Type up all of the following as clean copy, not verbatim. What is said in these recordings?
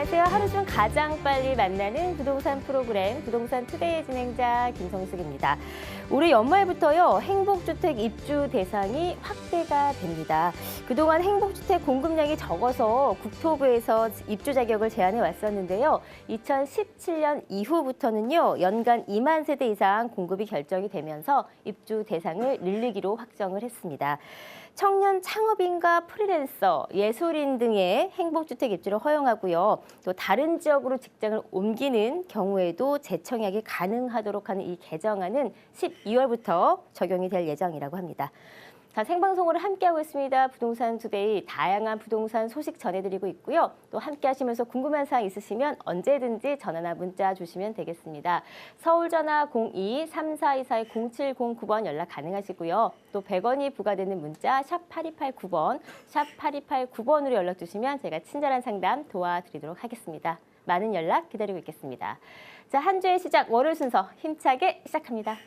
안녕하세요. 하루 중 가장 빨리 만나는 부동산 프로그램 부동산 투데이 진행자 김성숙입니다. 올해 연말부터요. 행복주택 입주 대상이 확대가 됩니다. 그동안 행복주택 공급량이 적어서 국토부에서 입주 자격을 제한해 왔었는데요. 2017년 이후부터는요. 연간 2만 세대 이상 공급이 결정이 되면서 입주 대상을 늘리기로 확정을 했습니다. 청년 창업인과 프리랜서, 예술인 등의 행복주택 입주를 허용하고요. 또 다른 지역으로 직장을 옮기는 경우에도 재청약이 가능하도록 하는 이 개정안은 12월부터 적용이 될 예정이라고 합니다. 자, 생방송으로 함께하고 있습니다. 부동산 투데이 다양한 부동산 소식 전해드리고 있고요. 또 함께하시면서 궁금한 사항 있으시면 언제든지 전화나 문자 주시면 되겠습니다. 서울 전화 02-3424-0709번 연락 가능하시고요. 또 100원이 부과되는 문자 샵 8289번, 샵 8289번으로 연락 주시면 제가 친절한 상담 도와드리도록 하겠습니다. 많은 연락 기다리고 있겠습니다. 자, 한 주의 시작 월요일 순서 힘차게 시작합니다.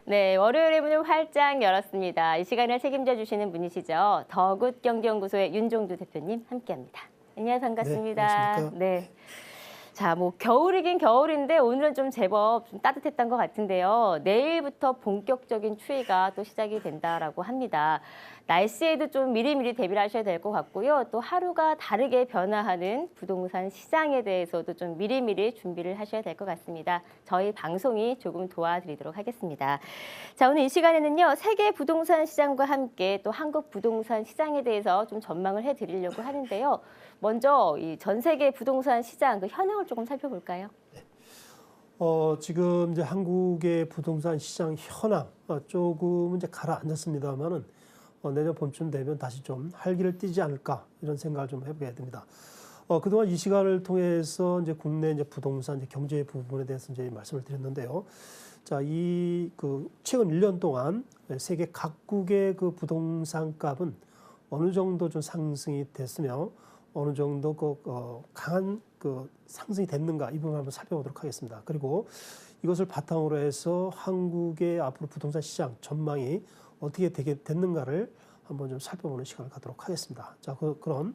네, 월요일의 문을 활짝 열었습니다. 이 시간을 책임져 주시는 분이시죠. 더굿경제연구소의 윤종두 대표님 함께합니다. 안녕하세요. 반갑습니다. 네, 안녕하십니까? 네. 자, 겨울이긴 겨울인데 오늘은 좀 제법 좀 따뜻했던 것 같은데요. 내일부터 본격적인 추위가 또 시작이 된다라고 합니다. 날씨에도 좀 미리미리 대비를 하셔야 될 것 같고요. 또 하루가 다르게 변화하는 부동산 시장에 대해서도 좀 미리미리 준비를 하셔야 될 것 같습니다. 저희 방송이 조금 도와드리도록 하겠습니다. 자, 오늘 이 시간에는요. 세계 부동산 시장과 함께 또 한국 부동산 시장에 대해서 좀 전망을 해드리려고 하는데요. 먼저 이 전 세계 부동산 시장 그 현황을 조금 살펴볼까요? 지금 이제 한국의 부동산 시장 현황 조금 이제 가라앉았습니다만은 내년 봄쯤 되면 다시 좀 활기를 띠지 않을까 이런 생각을 좀 해보게 됩니다. 그동안 이 시간을 통해서 이제 국내 이제 부동산 이제 경제 부분에 대해서 이제 말씀을 드렸는데요. 자, 최근 1년 동안 세계 각국의 그 부동산 값은 어느 정도 좀 상승이 됐으며 어느 정도 강한 상승이 됐는가 이 부분 한번 살펴보도록 하겠습니다. 그리고 이것을 바탕으로 해서 한국의 앞으로 부동산 시장 전망이 어떻게 됐는가를 한번 좀 살펴보는 시간을 갖도록 하겠습니다. 자, 그럼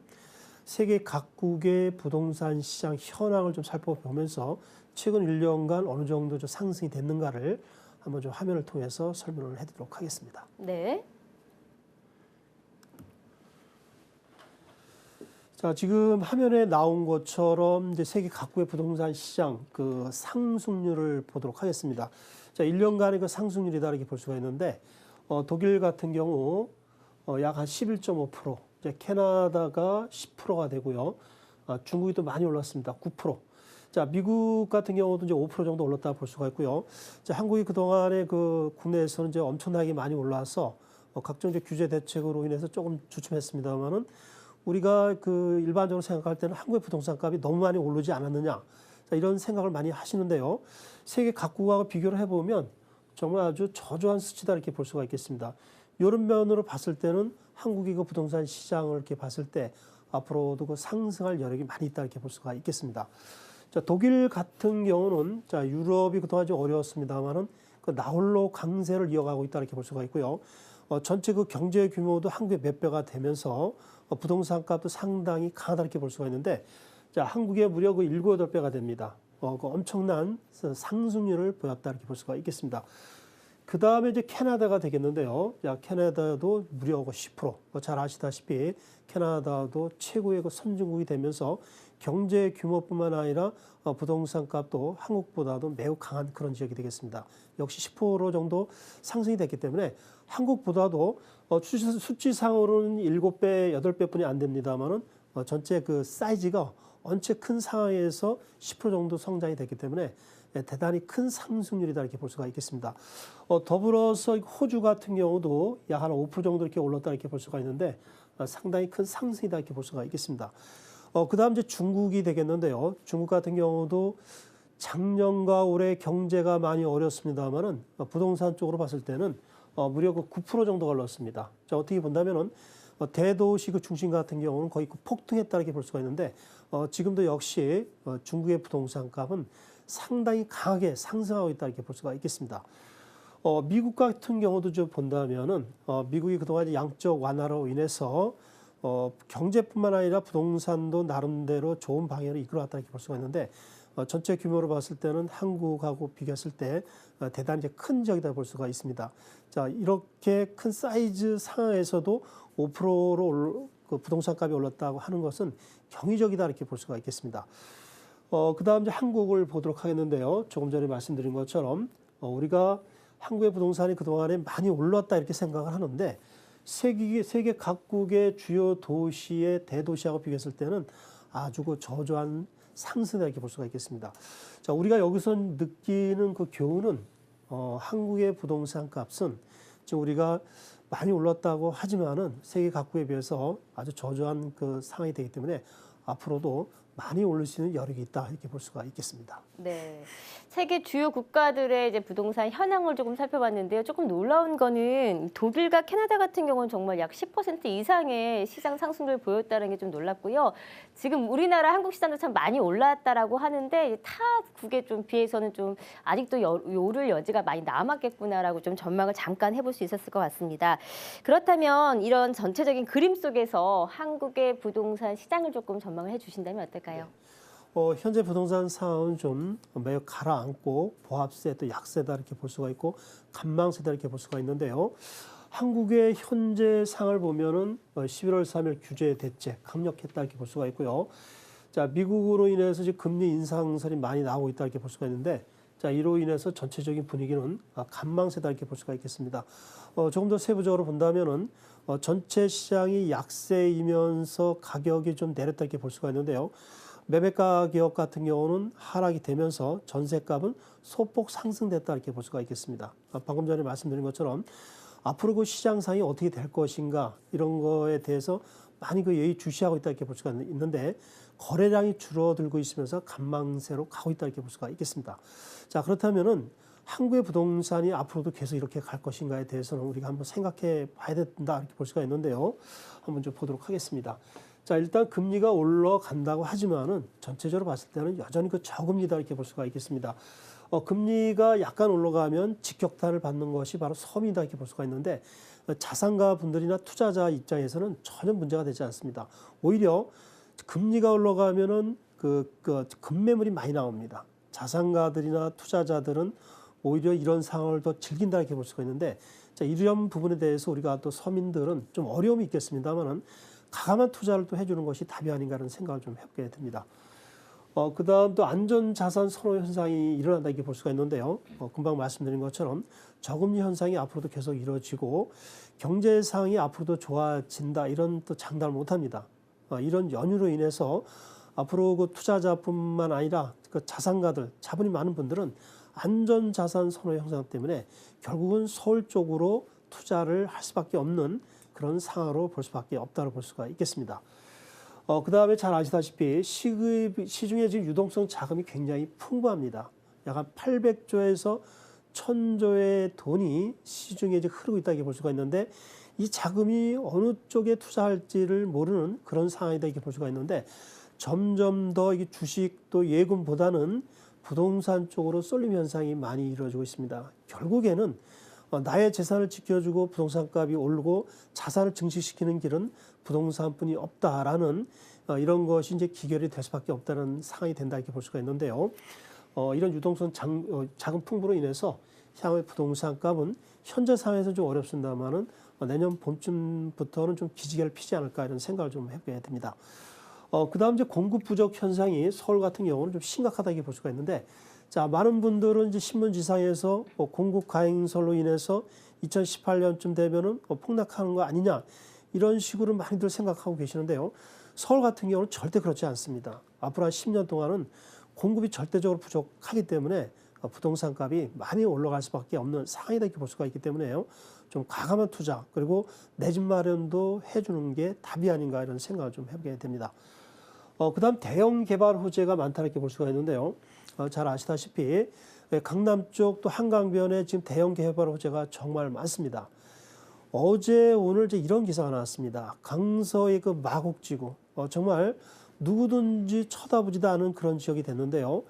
세계 각국의 부동산 시장 현황을 좀 살펴보면서 최근 1년간 어느 정도 좀 상승이 됐는가를 한번 좀 화면을 통해서 설명을 해드리도록 하겠습니다. 네. 자, 지금 화면에 나온 것처럼 이제 세계 각국의 부동산 시장 그 상승률을 보도록 하겠습니다. 자, 1년간의 그 상승률이다 이렇게 볼 수가 있는데 독일 같은 경우 약 한 11.5%, 이제 캐나다가 10%가 되고요. 중국이 또 많이 올랐습니다. 9%. 자, 미국 같은 경우도 이제 5% 정도 올랐다 볼 수가 있고요. 자, 한국이 그동안에 그 국내에서는 이제 엄청나게 많이 올라서 각종 이제 규제 대책으로 인해서 조금 주춤했습니다만은 우리가 그 일반적으로 생각할 때는 한국의 부동산 값이 너무 많이 오르지 않았느냐. 자, 이런 생각을 많이 하시는데요. 세계 각국하고 비교를 해보면 정말 아주 저조한 수치다 이렇게 볼 수가 있겠습니다. 이런 면으로 봤을 때는 한국의 그 부동산 시장을 이렇게 봤을 때 앞으로도 그 상승할 여력이 많이 있다 이렇게 볼 수가 있겠습니다. 자, 독일 같은 경우는 자, 유럽이 그동안 좀 어려웠습니다만은 그 나홀로 강세를 이어가고 있다 이렇게 볼 수가 있고요. 전체 그 경제 규모도 한국의 몇 배가 되면서 부동산 값도 상당히 강하다 이렇게 볼 수가 있는데 자, 한국의 무려 그 7, 8배가 됩니다. 그 엄청난 상승률을 보였다 이렇게 볼 수가 있겠습니다. 그 다음에 이제 캐나다가 되겠는데요. 자, 캐나다도 무려 10%. 잘 아시다시피 캐나다도 최고의 그 선진국이 되면서 경제 규모뿐만 아니라 부동산 값도 한국보다도 매우 강한 그런 지역이 되겠습니다. 역시 10% 정도 상승이 됐기 때문에 한국보다도 수치상으로는 7배, 8배뿐이 안 됩니다만은 전체 그 사이즈가 언체 큰 상황에서 10% 정도 성장이 됐기 때문에 대단히 큰 상승률이다 이렇게 볼 수가 있겠습니다. 더불어서 호주 같은 경우도 약 한 5% 정도 이렇게 올랐다 이렇게 볼 수가 있는데 상당히 큰 상승이다 이렇게 볼 수가 있겠습니다. 그다음 이제 중국이 되겠는데요. 중국 같은 경우도 작년과 올해 경제가 많이 어렵습니다만은 부동산 쪽으로 봤을 때는 무려 그 9% 정도가 올랐습니다. 자, 어떻게 본다면은 대도시 그 중심 같은 경우는 거의 폭등했다 이렇게 볼 수가 있는데 지금도 역시 중국의 부동산 값은 상당히 강하게 상승하고 있다 이렇게 볼 수가 있겠습니다. 미국 같은 경우도 좀 본다면은 미국이 그동안 양적 완화로 인해서 경제뿐만 아니라 부동산도 나름대로 좋은 방향으로 이끌어왔다 이렇게 볼 수가 있는데 전체 규모로 봤을 때는 한국하고 비교했을 때 대단히 이제 큰 지역이다 볼 수가 있습니다. 자, 이렇게 큰 사이즈 상황에서도 5%로 그 부동산 값이 올랐다고 하는 것은 경이적이다 이렇게 볼 수가 있겠습니다. 그다음 이제 한국을 보도록 하겠는데요. 조금 전에 말씀드린 것처럼 우리가 한국의 부동산이 그동안에 많이 올랐다 이렇게 생각을 하는데 세계 각국의 주요 도시의 대도시하고 비교했을 때는 아주 그 저조한 상승이다 이렇게 볼 수가 있겠습니다. 자, 우리가 여기서 느끼는 그 교훈은 한국의 부동산 값은 지금 우리가 많이 올랐다고 하지만은 세계 각국에 비해서 아주 저조한 그 상황이 되기 때문에 앞으로도 많이 오를 수 있는 여력이 있다 이렇게 볼 수가 있겠습니다. 네, 세계 주요 국가들의 이제 부동산 현황을 조금 살펴봤는데요. 조금 놀라운 거는 독일과 캐나다 같은 경우는 정말 약 10% 이상의 시장 상승률을 보였다는 게 좀 놀랍고요. 지금 우리나라 한국 시장도 참 많이 올랐다라고 하는데 타국에 좀 비해서는 좀 아직도 오를 여지가 많이 남았겠구나라고 좀 전망을 잠깐 해볼 수 있었을 것 같습니다. 그렇다면 이런 전체적인 그림 속에서 한국의 부동산 시장을 조금 전망을 해주신다면 어떨까요? 현재 부동산 상황은 좀 매우 가라앉고 보합세 또 약세다 이렇게 볼 수가 있고 간망세다 이렇게 볼 수가 있는데요. 한국의 현재 상황을 보면은 11월 3일 규제 대책 강력했다 이렇게 볼 수가 있고요. 자, 미국으로 인해서 지금 금리 인상설이 많이 나오고 있다 이렇게 볼 수가 있는데 자, 이로 인해서 전체적인 분위기는 간망세다 이렇게 볼 수가 있겠습니다. 조금 더 세부적으로 본다면은 전체 시장이 약세이면서 가격이 좀 내렸다 이렇게 볼 수가 있는데요. 매매가 기업 같은 경우는 하락이 되면서 전세값은 소폭 상승됐다 이렇게 볼 수가 있겠습니다. 방금 전에 말씀드린 것처럼 앞으로 그 시장 상황이 어떻게 될 것인가 이런 거에 대해서 많이 그 예의주시하고 있다 이렇게 볼 수가 있는데 거래량이 줄어들고 있으면서 간망세로 가고 있다 이렇게 볼 수가 있겠습니다. 자, 그렇다면은 한국의 부동산이 앞으로도 계속 이렇게 갈 것인가에 대해서는 우리가 한번 생각해 봐야 된다 이렇게 볼 수가 있는데요. 한번 좀 보도록 하겠습니다. 자, 일단 금리가 올라간다고 하지만은 전체적으로 봤을 때는 여전히 그 저금리다 이렇게 볼 수가 있겠습니다. 금리가 약간 올라가면 직격탄을 받는 것이 바로 섬이다 이렇게 볼 수가 있는데 자산가 분들이나 투자자 입장에서는 전혀 문제가 되지 않습니다. 오히려 금리가 올라가면은 그 급매물이 많이 나옵니다. 자산가들이나 투자자들은 오히려 이런 상황을 더 즐긴다 이렇게 볼 수가 있는데 자, 이런 부분에 대해서 우리가 또 서민들은 좀 어려움이 있겠습니다만은 가감한 투자를 또 해주는 것이 답이 아닌가 하는 생각을 좀 해보게 됩니다. 그다음 또 안전자산 선호 현상이 일어난다 이렇게 볼 수가 있는데요. 금방 말씀드린 것처럼 저금리 현상이 앞으로도 계속 이루어지고 경제 상황이 앞으로도 좋아진다 이런 또 장담을 못합니다. 이런 연유로 인해서 앞으로 그 투자자뿐만 아니라 그 자산가들, 자본이 많은 분들은 안전자산 선호 현상 때문에 결국은 서울 쪽으로 투자를 할 수밖에 없는 그런 상황으로 볼 수밖에 없다고 볼 수가 있겠습니다. 그 다음에 잘 아시다시피 시중에 지금 유동성 자금이 굉장히 풍부합니다. 약 한 800조에서 1000조의 돈이 시중에 이제 흐르고 있다고 볼 수가 있는데 이 자금이 어느 쪽에 투자할지를 모르는 그런 상황이다 이렇게 볼 수가 있는데 점점 더 이게 주식도 예금보다는 부동산 쪽으로 쏠림 현상이 많이 이루어지고 있습니다. 결국에는 나의 재산을 지켜주고 부동산 값이 오르고 자산을 증식시키는 길은 부동산뿐이 없다라는 이런 것이 이제 기결이 될 수밖에 없다는 상황이 된다 이렇게 볼 수가 있는데요. 이런 유동성 자금 풍부로 인해서 향후의 부동산 값은 현재 상황에서 좀 어렵습니다만은 내년 봄쯤부터는 좀 기지개를 피지 않을까 이런 생각을 좀 해보게 됩니다. 그다음 이제 공급 부족 현상이 서울 같은 경우는 좀 심각하다 이렇게 볼 수가 있는데 자, 많은 분들은 이제 신문지상에서 공급 과잉설로 인해서 2018년쯤 되면은 폭락하는 거 아니냐 이런 식으로 많이들 생각하고 계시는데요. 서울 같은 경우는 절대 그렇지 않습니다. 앞으로 한 10년 동안은 공급이 절대적으로 부족하기 때문에 부동산 값이 많이 올라갈 수밖에 없는 상황이다 이렇게 볼 수가 있기 때문에요. 좀 과감한 투자 그리고 내 집 마련도 해주는 게 답이 아닌가 이런 생각을 좀 해보게 됩니다. 그다음 대형 개발 호재가 많다 이렇게 볼 수가 있는데요. 잘 아시다시피 강남 쪽 또 한강변에 지금 대형 개발 호재가 정말 많습니다. 어제 오늘 이제 이런 기사가 나왔습니다. 강서의 그 마곡지구 정말 누구든지 쳐다보지도 않은 그런 지역이 됐는데요.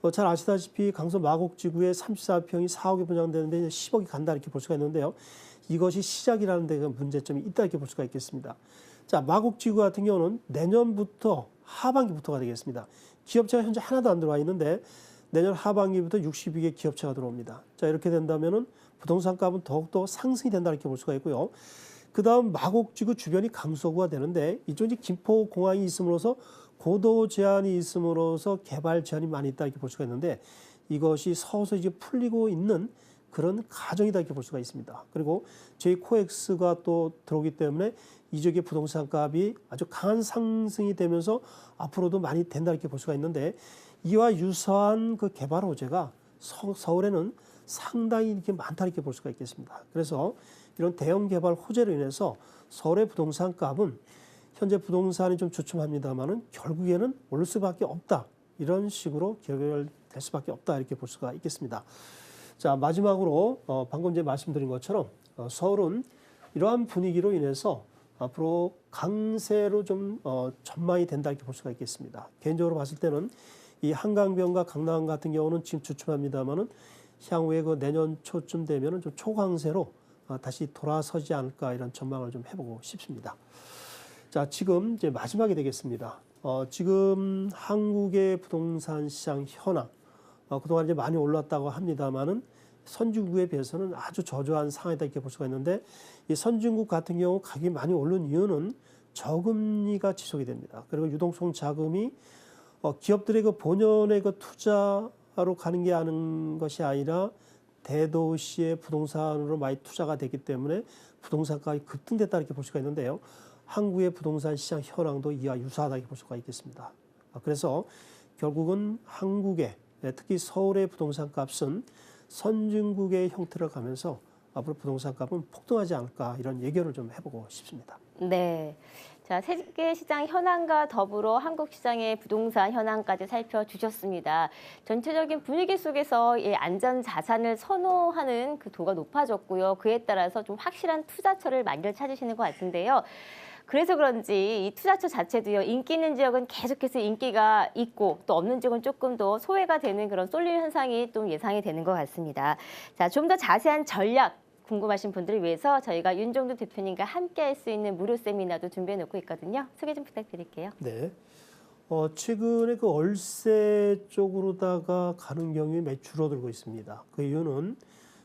잘 아시다시피 강서 마곡지구에 34평이 4억에 분양되는데 이제 10억이 간다 이렇게 볼 수가 있는데요. 이것이 시작이라는 데 문제점이 있다 이렇게 볼 수가 있겠습니다. 자, 마곡지구 같은 경우는 내년부터 하반기부터가 되겠습니다. 기업체가 현재 하나도 안 들어와 있는데 내년 하반기부터 62개 기업체가 들어옵니다. 자, 이렇게 된다면은 부동산 값은 더욱더 상승이 된다 이렇게 볼 수가 있고요. 그 다음 마곡지구 주변이 강서구가 되는데 이쪽이 김포공항이 있음으로써 고도 제한이 있음으로써 개발 제한이 많이 있다 이렇게 볼 수가 있는데 이것이 서서히 이제 풀리고 있는 그런 과정이다 이렇게 볼 수가 있습니다. 그리고 저희 코엑스가 또 들어오기 때문에 이쪽의 부동산 값이 아주 강한 상승이 되면서 앞으로도 많이 된다 이렇게 볼 수가 있는데 이와 유사한 그 개발 호재가 서울에는 상당히 이렇게 많다 이렇게 볼 수가 있겠습니다. 그래서 이런 대형 개발 호재로 인해서 서울의 부동산 값은 현재 부동산이 좀 주춤합니다만은 결국에는 오를 수밖에 없다. 이런 식으로 결결될 수밖에 없다. 이렇게 볼 수가 있겠습니다. 자, 마지막으로 방금 이제 말씀드린 것처럼 서울은 이러한 분위기로 인해서 앞으로 강세로 좀 전망이 된다 이렇게 볼 수가 있겠습니다. 개인적으로 봤을 때는 이 한강변과 강남 같은 경우는 지금 주춤합니다만은 향후에 그 내년 초쯤 되면은 좀 초강세로 다시 돌아서지 않을까 이런 전망을 좀 해보고 싶습니다. 자, 지금 이제 마지막이 되겠습니다. 지금 한국의 부동산 시장 현황, 그동안 이제 많이 올랐다고 합니다만은 선진국에 비해서는 아주 저조한 상황이다 이렇게 볼 수가 있는데 이 선진국 같은 경우 가격이 많이 오른 이유는 저금리가 지속이 됩니다. 그리고 유동성 자금이 기업들의 그 본연의 그 투자로 가는 게 아닌 것이 아니라 대도시의 부동산으로 많이 투자가 되기 때문에 부동산 가격이 급등됐다 이렇게 볼 수가 있는데요. 한국의 부동산 시장 현황도 이와 유사하다 이렇게 볼 수가 있겠습니다. 그래서 결국은 한국의 특히 서울의 부동산 값은 선진국의 형태를 가면서 앞으로 부동산 값은 폭등하지 않을까 이런 예견을 좀 해보고 싶습니다. 네. 자, 세계 시장 현황과 더불어 한국 시장의 부동산 현황까지 살펴주셨습니다. 전체적인 분위기 속에서 이 안전 자산을 선호하는 그 도가 높아졌고요. 그에 따라서 좀 확실한 투자처를 많이들 찾으시는 것 같은데요. 그래서 그런지 이 투자처 자체도요, 인기 있는 지역은 계속해서 인기가 있고 또 없는 지역은 조금 더 소외가 되는 그런 쏠림 현상이 좀 예상이 되는 것 같습니다. 자, 좀 더 자세한 전략 궁금하신 분들을 위해서 저희가 윤종두 대표님과 함께 할 수 있는 무료 세미나도 준비해 놓고 있거든요. 소개 좀 부탁드릴게요. 네. 최근에 그 월세 쪽으로다가 가는 경우에 매출이 줄어들고 있습니다. 그 이유는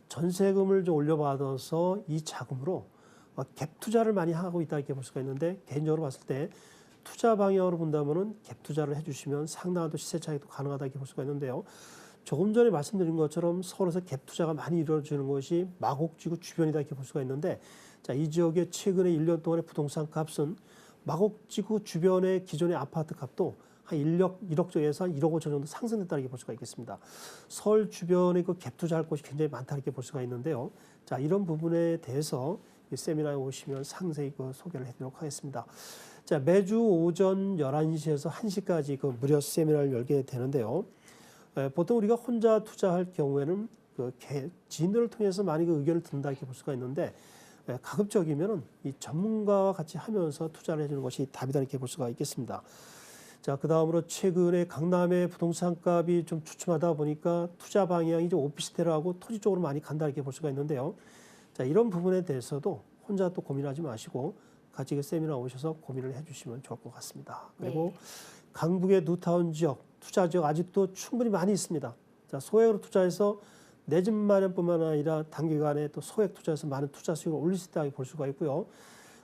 전세금을 좀 올려받아서 이 자금으로 갭 투자를 많이 하고 있다 이렇게 볼 수가 있는데 개인적으로 봤을 때 투자 방향으로 본다면은 갭 투자를 해주시면 상당한 또 시세 차익도 가능하다 이렇게 볼 수가 있는데요. 조금 전에 말씀드린 것처럼 서울에서 갭 투자가 많이 이루어지는 것이 마곡지구 주변이다 이렇게 볼 수가 있는데 자, 이 지역의 최근에 1년 동안의 부동산 값은 마곡지구 주변의 기존의 아파트 값도 한 1억 쪽에서 1억 5천 정도 상승됐다 이렇게 볼 수가 있겠습니다. 서울 주변에 그 갭 투자할 곳이 굉장히 많다 이렇게 볼 수가 있는데요. 자, 이런 부분에 대해서 이 세미나에 오시면 상세히 그 소개를 해드리도록 하겠습니다. 자, 매주 오전 11시에서 1시까지 그 무료 세미나를 열게 되는데요. 보통 우리가 혼자 투자할 경우에는 그 지인들을 통해서 많이 그 의견을 듣는다 이렇게 볼 수가 있는데 가급적이면은 이 전문가와 같이 하면서 투자를 해주는 것이 답이다 이렇게 볼 수가 있겠습니다. 자, 그 다음으로 최근에 강남의 부동산 값이 좀 주춤하다 보니까 투자 방향이 좀 오피스텔하고 토지 쪽으로 많이 간다 이렇게 볼 수가 있는데요. 자, 이런 부분에 대해서도 혼자 또 고민하지 마시고 같이 그 세미나 오셔서 고민을 해주시면 좋을 것 같습니다. 그리고 네. 강북의 뉴타운 지역, 투자 지역 아직도 충분히 많이 있습니다. 자, 소액으로 투자해서 내 집 마련뿐만 아니라 단기간에 또 소액 투자해서 많은 투자 수익을 올릴 수 있다고 볼 수가 있고요.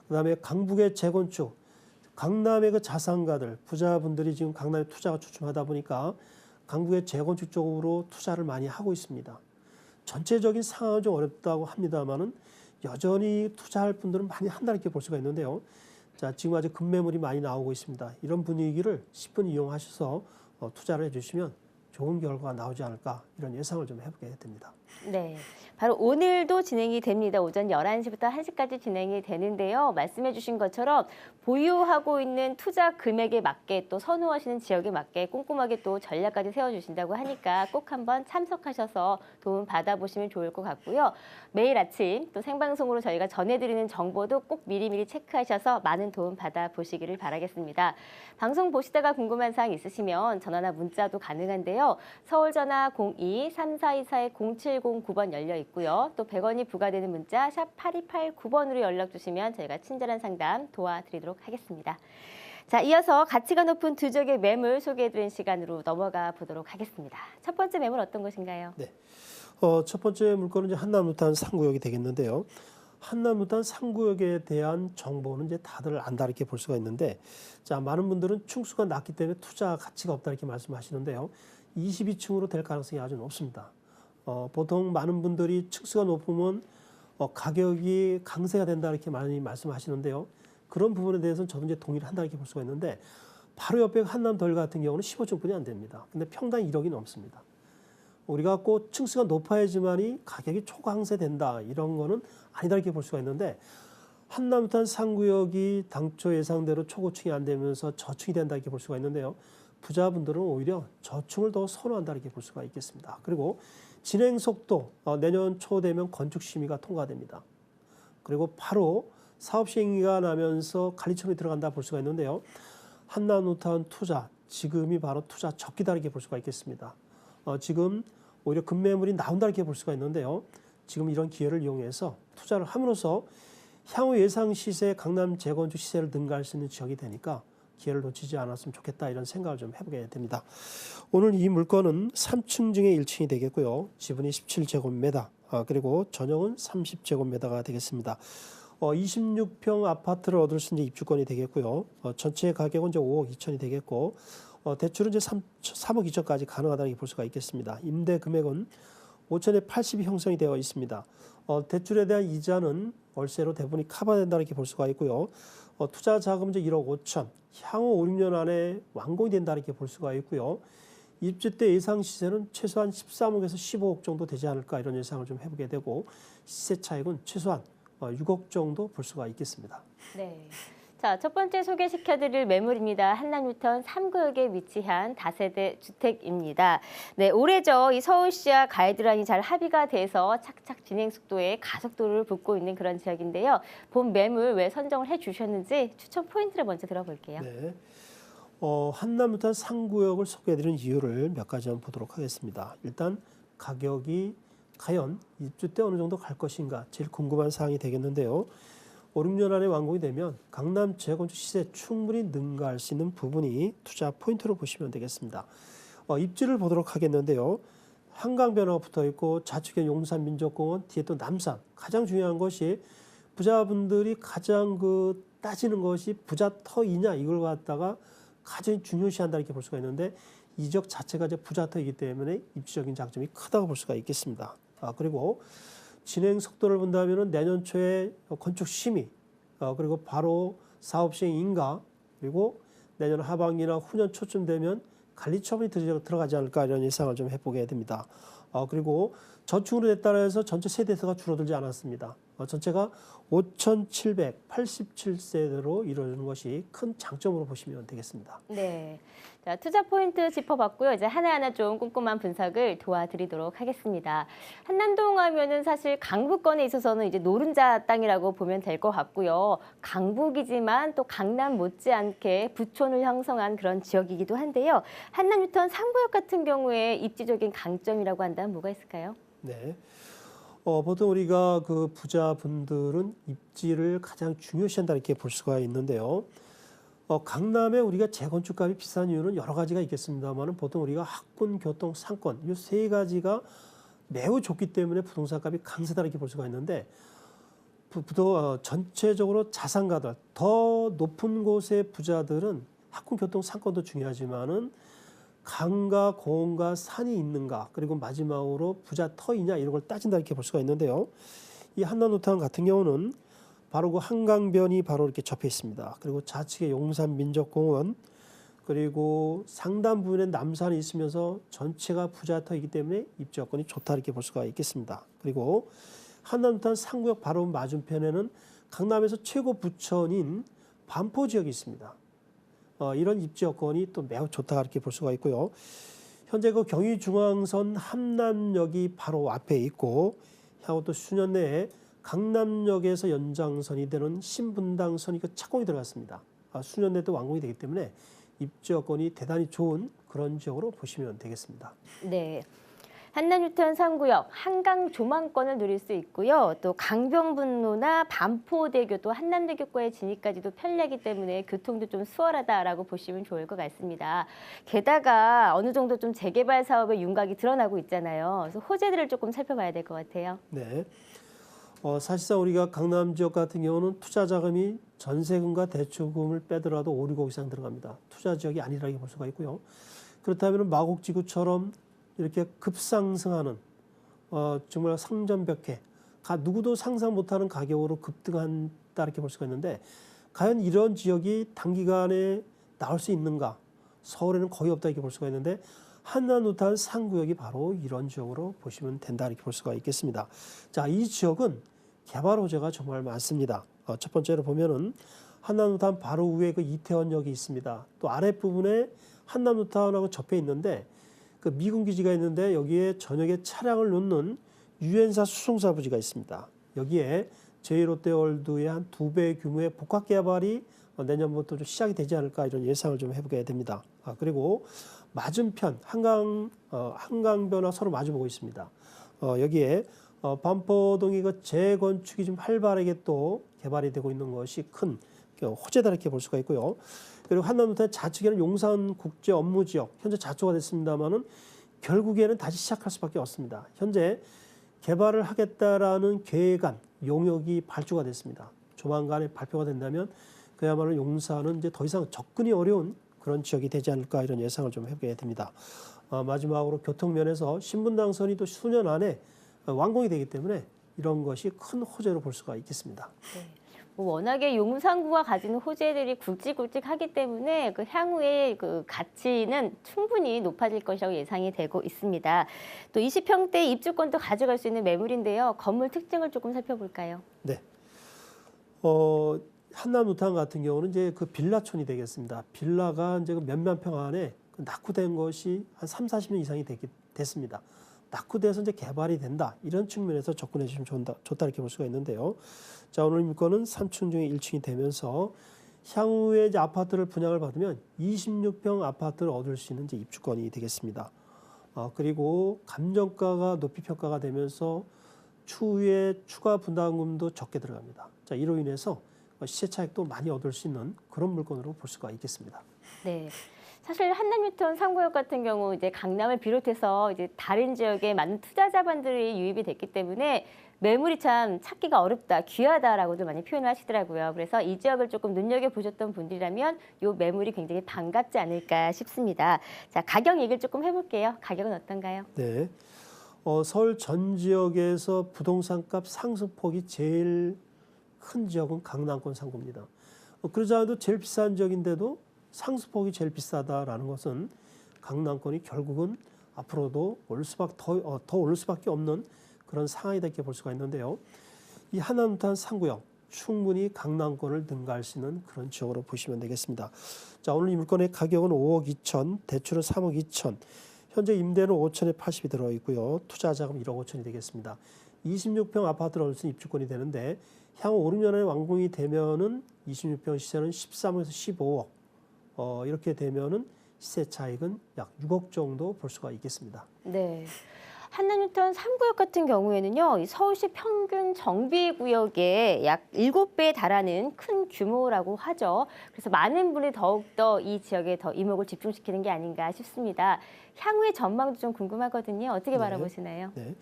그다음에 강북의 재건축, 강남의 그 자산가들, 부자분들이 지금 강남에 투자가 주춤하다 보니까 강북의 재건축 쪽으로 투자를 많이 하고 있습니다. 전체적인 상황은 좀 어렵다고 합니다만은 여전히 투자할 분들은 많이 한다 이렇게 볼 수가 있는데요. 자, 지금 아주 급매물이 많이 나오고 있습니다. 이런 분위기를 10분 이용하셔서 투자를 해주시면 좋은 결과가 나오지 않을까 이런 예상을 좀 해보게 됩니다. 네, 바로 오늘도 진행이 됩니다. 오전 11시부터 1시까지 진행이 되는데요. 말씀해 주신 것처럼 보유하고 있는 투자 금액에 맞게 또 선호하시는 지역에 맞게 꼼꼼하게 또 전략까지 세워주신다고 하니까 꼭 한번 참석하셔서 도움 받아보시면 좋을 것 같고요. 매일 아침 또 생방송으로 저희가 전해드리는 정보도 꼭 미리미리 체크하셔서 많은 도움 받아보시기를 바라겠습니다. 방송 보시다가 궁금한 사항 있으시면 전화나 문자도 가능한데요. 있는데요. 서울 전화 02-3424-0709번 열려 있고요. 또 100원이 부과되는 문자 샵 8289번으로 연락 주시면 저희가 친절한 상담 도와드리도록 하겠습니다. 자, 이어서 가치가 높은 두 적의 매물 소개해드린 시간으로 넘어가 보도록 하겠습니다. 첫 번째 매물 어떤 것인가요? 네. 첫 번째 물건은 이제 한남루탄 3구역이 되겠는데요. 한남루탄 3구역에 대한 정보는 이제 다들 안다 이렇게 볼 수가 있는데, 자, 많은 분들은 층수가 낮기 때문에 투자 가치가 없다 이렇게 말씀하시는데요. 22층으로 될 가능성이 아주 높습니다. 보통 많은 분들이 층수가 높으면 가격이 강세가 된다 이렇게 많이 말씀하시는데요. 그런 부분에 대해서는 저도 이제 동의를 한다 이렇게 볼 수가 있는데, 바로 옆에 한남덜 같은 경우는 15층뿐이 안 됩니다. 근데 평당 1억이 넘습니다. 우리가 꼭 층수가 높아야지만이 가격이 초강세된다 이런 거는 아니다 이렇게 볼 수가 있는데, 한남루탄 3구역이 당초 예상대로 초고층이 안 되면서 저층이 된다 이렇게 볼 수가 있는데요. 부자분들은 오히려 저층을 더 선호한다 이렇게 볼 수가 있겠습니다. 그리고 진행 속도 내년 초 되면 건축 심의가 통과됩니다. 그리고 바로 사업 시행이 나면서 관리처분이 들어간다 볼 수가 있는데요. 한남루탄 투자 지금이 바로 투자 적기다 이렇게 볼 수가 있겠습니다. 지금 오히려 급매물이 나온다 이렇게 볼 수가 있는데요. 지금 이런 기회를 이용해서 투자를 함으로써 향후 예상 시세 강남 재건축 시세를 능가할 수 있는 지역이 되니까 기회를 놓치지 않았으면 좋겠다 이런 생각을 좀 해보게 됩니다. 오늘 이 물건은 3층 중에 1층이 되겠고요. 지분이 17제곱미터 그리고 전용은 30제곱미터가 되겠습니다. 26평 아파트를 얻을 수 있는 입주권이 되겠고요. 전체 가격은 이제 5억 2천이 되겠고, 대출은 이제 3억 2천까지 가능하다고 볼 수가 있겠습니다. 임대 금액은 5천에 80이 형성이 되어 있습니다. 대출에 대한 이자는 월세로 대부분이 커버된다 이렇게 볼 수가 있고요. 투자 자금은 이제 1억 5천, 향후 5, 6년 안에 완공이 된다 이렇게 볼 수가 있고요. 입주 때 예상 시세는 최소한 13억에서 15억 정도 되지 않을까 이런 예상을 좀 해보게 되고, 시세 차익은 최소한 6억 정도 볼 수가 있겠습니다. 네. 자, 첫 번째 소개시켜드릴 매물입니다. 한남루턴 3구역에 위치한 다세대 주택입니다. 네, 올해죠. 이 서울시와 가이드라인이 잘 합의가 돼서 착착 진행 속도에 가속도를 붓고 있는 그런 지역인데요. 본 매물 왜 선정을 해주셨는지 추천 포인트를 먼저 들어볼게요. 네. 한남루탄 3구역을 소개해드리는 이유를 몇 가지 한번 보도록 하겠습니다. 일단 가격이 과연 입주 때 어느 정도 갈 것인가 제일 궁금한 사항이 되겠는데요. 5, 6년 안에 완공이 되면 강남 재건축 시세 충분히 능가할 수 있는 부분이 투자 포인트로 보시면 되겠습니다. 입지를 보도록 하겠는데요. 한강 변화가 붙어 있고 좌측에 용산민족공원, 뒤에 또 남산. 가장 중요한 것이 부자분들이 가장 따지는 것이 부자터이냐 이걸 갖다가 가장 중요시한다 이렇게 볼 수가 있는데, 이 지역 자체가 이제 부자터이기 때문에 입지적인 장점이 크다고 볼 수가 있겠습니다. 그리고 진행 속도를 본다면 내년 초에 건축 심의, 그리고 바로 사업 시행 인가, 그리고 내년 하반기나 후년 초쯤 되면 관리 처분이 들어가지 않을까 이런 예상을 좀 해보게 됩니다. 그리고 저축으로 따라서 전체 세대수가 줄어들지 않았습니다. 전체가 5,787세대로 이루어지는 것이 큰 장점으로 보시면 되겠습니다. 네. 자, 투자 포인트 짚어봤고요. 이제 하나하나 좀 꼼꼼한 분석을 도와드리도록 하겠습니다. 한남동 하면은 사실 강북권에 있어서는 이제 노른자 땅이라고 보면 될 것 같고요. 강북이지만 또 강남 못지않게 부촌을 형성한 그런 지역이기도 한데요. 한남뉴턴 3구역 같은 경우에 입지적인 강점이라고 한다면 뭐가 있을까요? 네. 보통 우리가 부자분들은 입지를 가장 중요시한다 이렇게 볼 수가 있는데요. 강남에 우리가 재건축값이 비싼 이유는 여러 가지가 있겠습니다만, 보통 우리가 학군, 교통, 상권 이 세 가지가 매우 좋기 때문에 부동산값이 강세다 이렇게 볼 수가 있는데, 전체적으로 자산가들 더 높은 곳의 부자들은 학군, 교통, 상권도 중요하지만은 강과 공과 산이 있는가, 그리고 마지막으로 부자 터이냐 이런 걸 따진다 이렇게 볼 수가 있는데요. 이 한남루탄 같은 경우는 바로 그 한강변이 바로 이렇게 접해 있습니다. 그리고 좌측에 용산민족공원, 그리고 상단 부분에 남산이 있으면서 전체가 부자 터이기 때문에 입지 여건이 좋다 이렇게 볼 수가 있겠습니다. 그리고 한남루탄 3구역 바로 맞은편에는 강남에서 최고 부천인 반포 지역이 있습니다. 이런 입지 여건이 또 매우 좋다 이렇게 볼 수가 있고요. 현재 그 경의중앙선 함남역이 바로 앞에 있고, 향후 또 수년 내에 강남역에서 연장선이 되는 신분당선이 착공이 들어갔습니다. 수년 내에 또 완공이 되기 때문에 입주 여건이 대단히 좋은 그런 지역으로 보시면 되겠습니다. 네. 한남뉴턴 3구역 한강 조망권을 누릴 수 있고요. 또 강변북로나 반포대교 또 한남대교과의 진입까지도 편리하기 때문에 교통도 좀 수월하다라고 보시면 좋을 것 같습니다. 게다가 어느 정도 좀 재개발 사업의 윤곽이 드러나고 있잖아요. 그래서 호재들을 조금 살펴봐야 될 것 같아요. 네. 사실상 우리가 강남 지역 같은 경우는 투자 자금이 전세금과 대출금을 빼더라도 5, 6억 이상 들어갑니다. 투자 지역이 아니라고 볼 수가 있고요. 그렇다면 마곡지구처럼 이렇게 급상승하는 정말 상전벽해, 누구도 상상 못하는 가격으로 급등한다 이렇게 볼 수가 있는데 과연 이런 지역이 단기간에 나올 수 있는가? 서울에는 거의 없다 이렇게 볼 수가 있는데 한남뉴턴 3구역이 바로 이런 지역으로 보시면 된다 이렇게 볼 수가 있겠습니다. 자, 이 지역은 개발 호재가 정말 많습니다. 첫 번째로 보면은 한남뉴턴 바로 위에 그 이태원역이 있습니다. 또 아랫부분에 한남뉴턴하고 접해 있는데 그 미군 기지가 있는데 여기에 저녁에 차량을 놓는 유엔사 수송사 부지가 있습니다. 여기에 제1롯데월드의 한 2배 규모의 복합 개발이 내년부터 좀 시작이 되지 않을까 이런 예상을 좀 해보게 됩니다. 그리고 맞은편 한강변화 서로 마주보고 있습니다. 여기에 반포동이 그 재건축이 좀 활발하게 또 개발이 되고 있는 것이 큰 호재다 이렇게 볼 수가 있고요. 그리고 한남뉴턴 좌측에는 용산국제업무지역 현재 자초가 됐습니다만은 결국에는 다시 시작할 수밖에 없습니다. 현재 개발을 하겠다라는 계획안 용역이 발주가 됐습니다. 조만간에 발표가 된다면 그야말로 용산은 이제 더 이상 접근이 어려운 그런 지역이 되지 않을까 이런 예상을 좀 해보게 됩니다. 마지막으로 교통면에서 신분당선이 또 수년 안에 완공이 되기 때문에 이런 것이 큰 호재로 볼 수가 있겠습니다. 네. 워낙에 용산구가 가지는 호재들이 굵직굵직하기 때문에 그 향후의 그 가치는 충분히 높아질 것이라고 예상이 되고 있습니다. 또 20평대 입주권도 가져갈 수 있는 매물인데요. 건물 특징을 조금 살펴볼까요? 네. 한남뉴턴 같은 경우는 이제 그 빌라촌이 되겠습니다. 빌라가 이제 그 몇몇 평 안에 낙후된 것이 한 3, 40년 이상이 됐습니다. 낙후돼서 이제 개발이 된다. 이런 측면에서 접근해 주시면 좋다 이렇게 볼 수가 있는데요. 자, 오늘 물건은 3층 중에 1층이 되면서 향후에 이제 아파트를 분양을 받으면 26평 아파트를 얻을 수 있는 이제 입주권이 되겠습니다. 그리고 감정가가 높이 평가가 되면서 추후에 추가 분담금도 적게 들어갑니다. 자, 이로 인해서 시세 차익도 많이 얻을 수 있는 그런 물건으로 볼 수가 있겠습니다. 네. 사실 한남뉴턴 3구역 같은 경우 이제 강남을 비롯해서 이제 다른 지역에 많은 투자 자본들이 유입이 됐기 때문에 매물이 참 찾기가 어렵다, 귀하다라고도 많이 표현을 하시더라고요. 그래서 이 지역을 조금 눈여겨보셨던 분들이라면 이 매물이 굉장히 반갑지 않을까 싶습니다. 자, 가격 얘기를 조금 해볼게요. 가격은 어떤가요? 네. 서울 전 지역에서 부동산값 상승폭이 제일 큰 지역은 강남권 상구입니다. 그러지 않아도 제일 비싼 지역인데도 상승폭이 제일 비싸다라는 것은 강남권이 결국은 앞으로도 더 오를 수밖에 없는 그런 상황이다 이렇게 볼 수가 있는데요. 이 한남뉴턴 3구역 충분히 강남권을 능가할 수 있는 그런 지역으로 보시면 되겠습니다. 자, 오늘 이 물건의 가격은 5억 2천, 대출은 3억 2천, 현재 임대는 5천에 80이 들어 있고요. 투자 자금 1억 5천이 되겠습니다. 26평 아파트를 얻을 수 있는 입주권이 되는데 향후 5, 6년 안에 완공이 되면은 26평 시세는 13억에서 15억. 이렇게 되면은 시세 차익은 약 6억 정도 볼 수가 있겠습니다. 네. 한남뉴턴 3구역 같은 경우에는요, 이 서울시 평균 정비구역의 약 7배에 달하는 큰 규모라고 하죠. 그래서 많은 분이 더욱더 이 지역에 더 이목을 집중시키는 게 아닌가 싶습니다. 향후의 전망도 좀 궁금하거든요. 어떻게 바라보시나요? 네.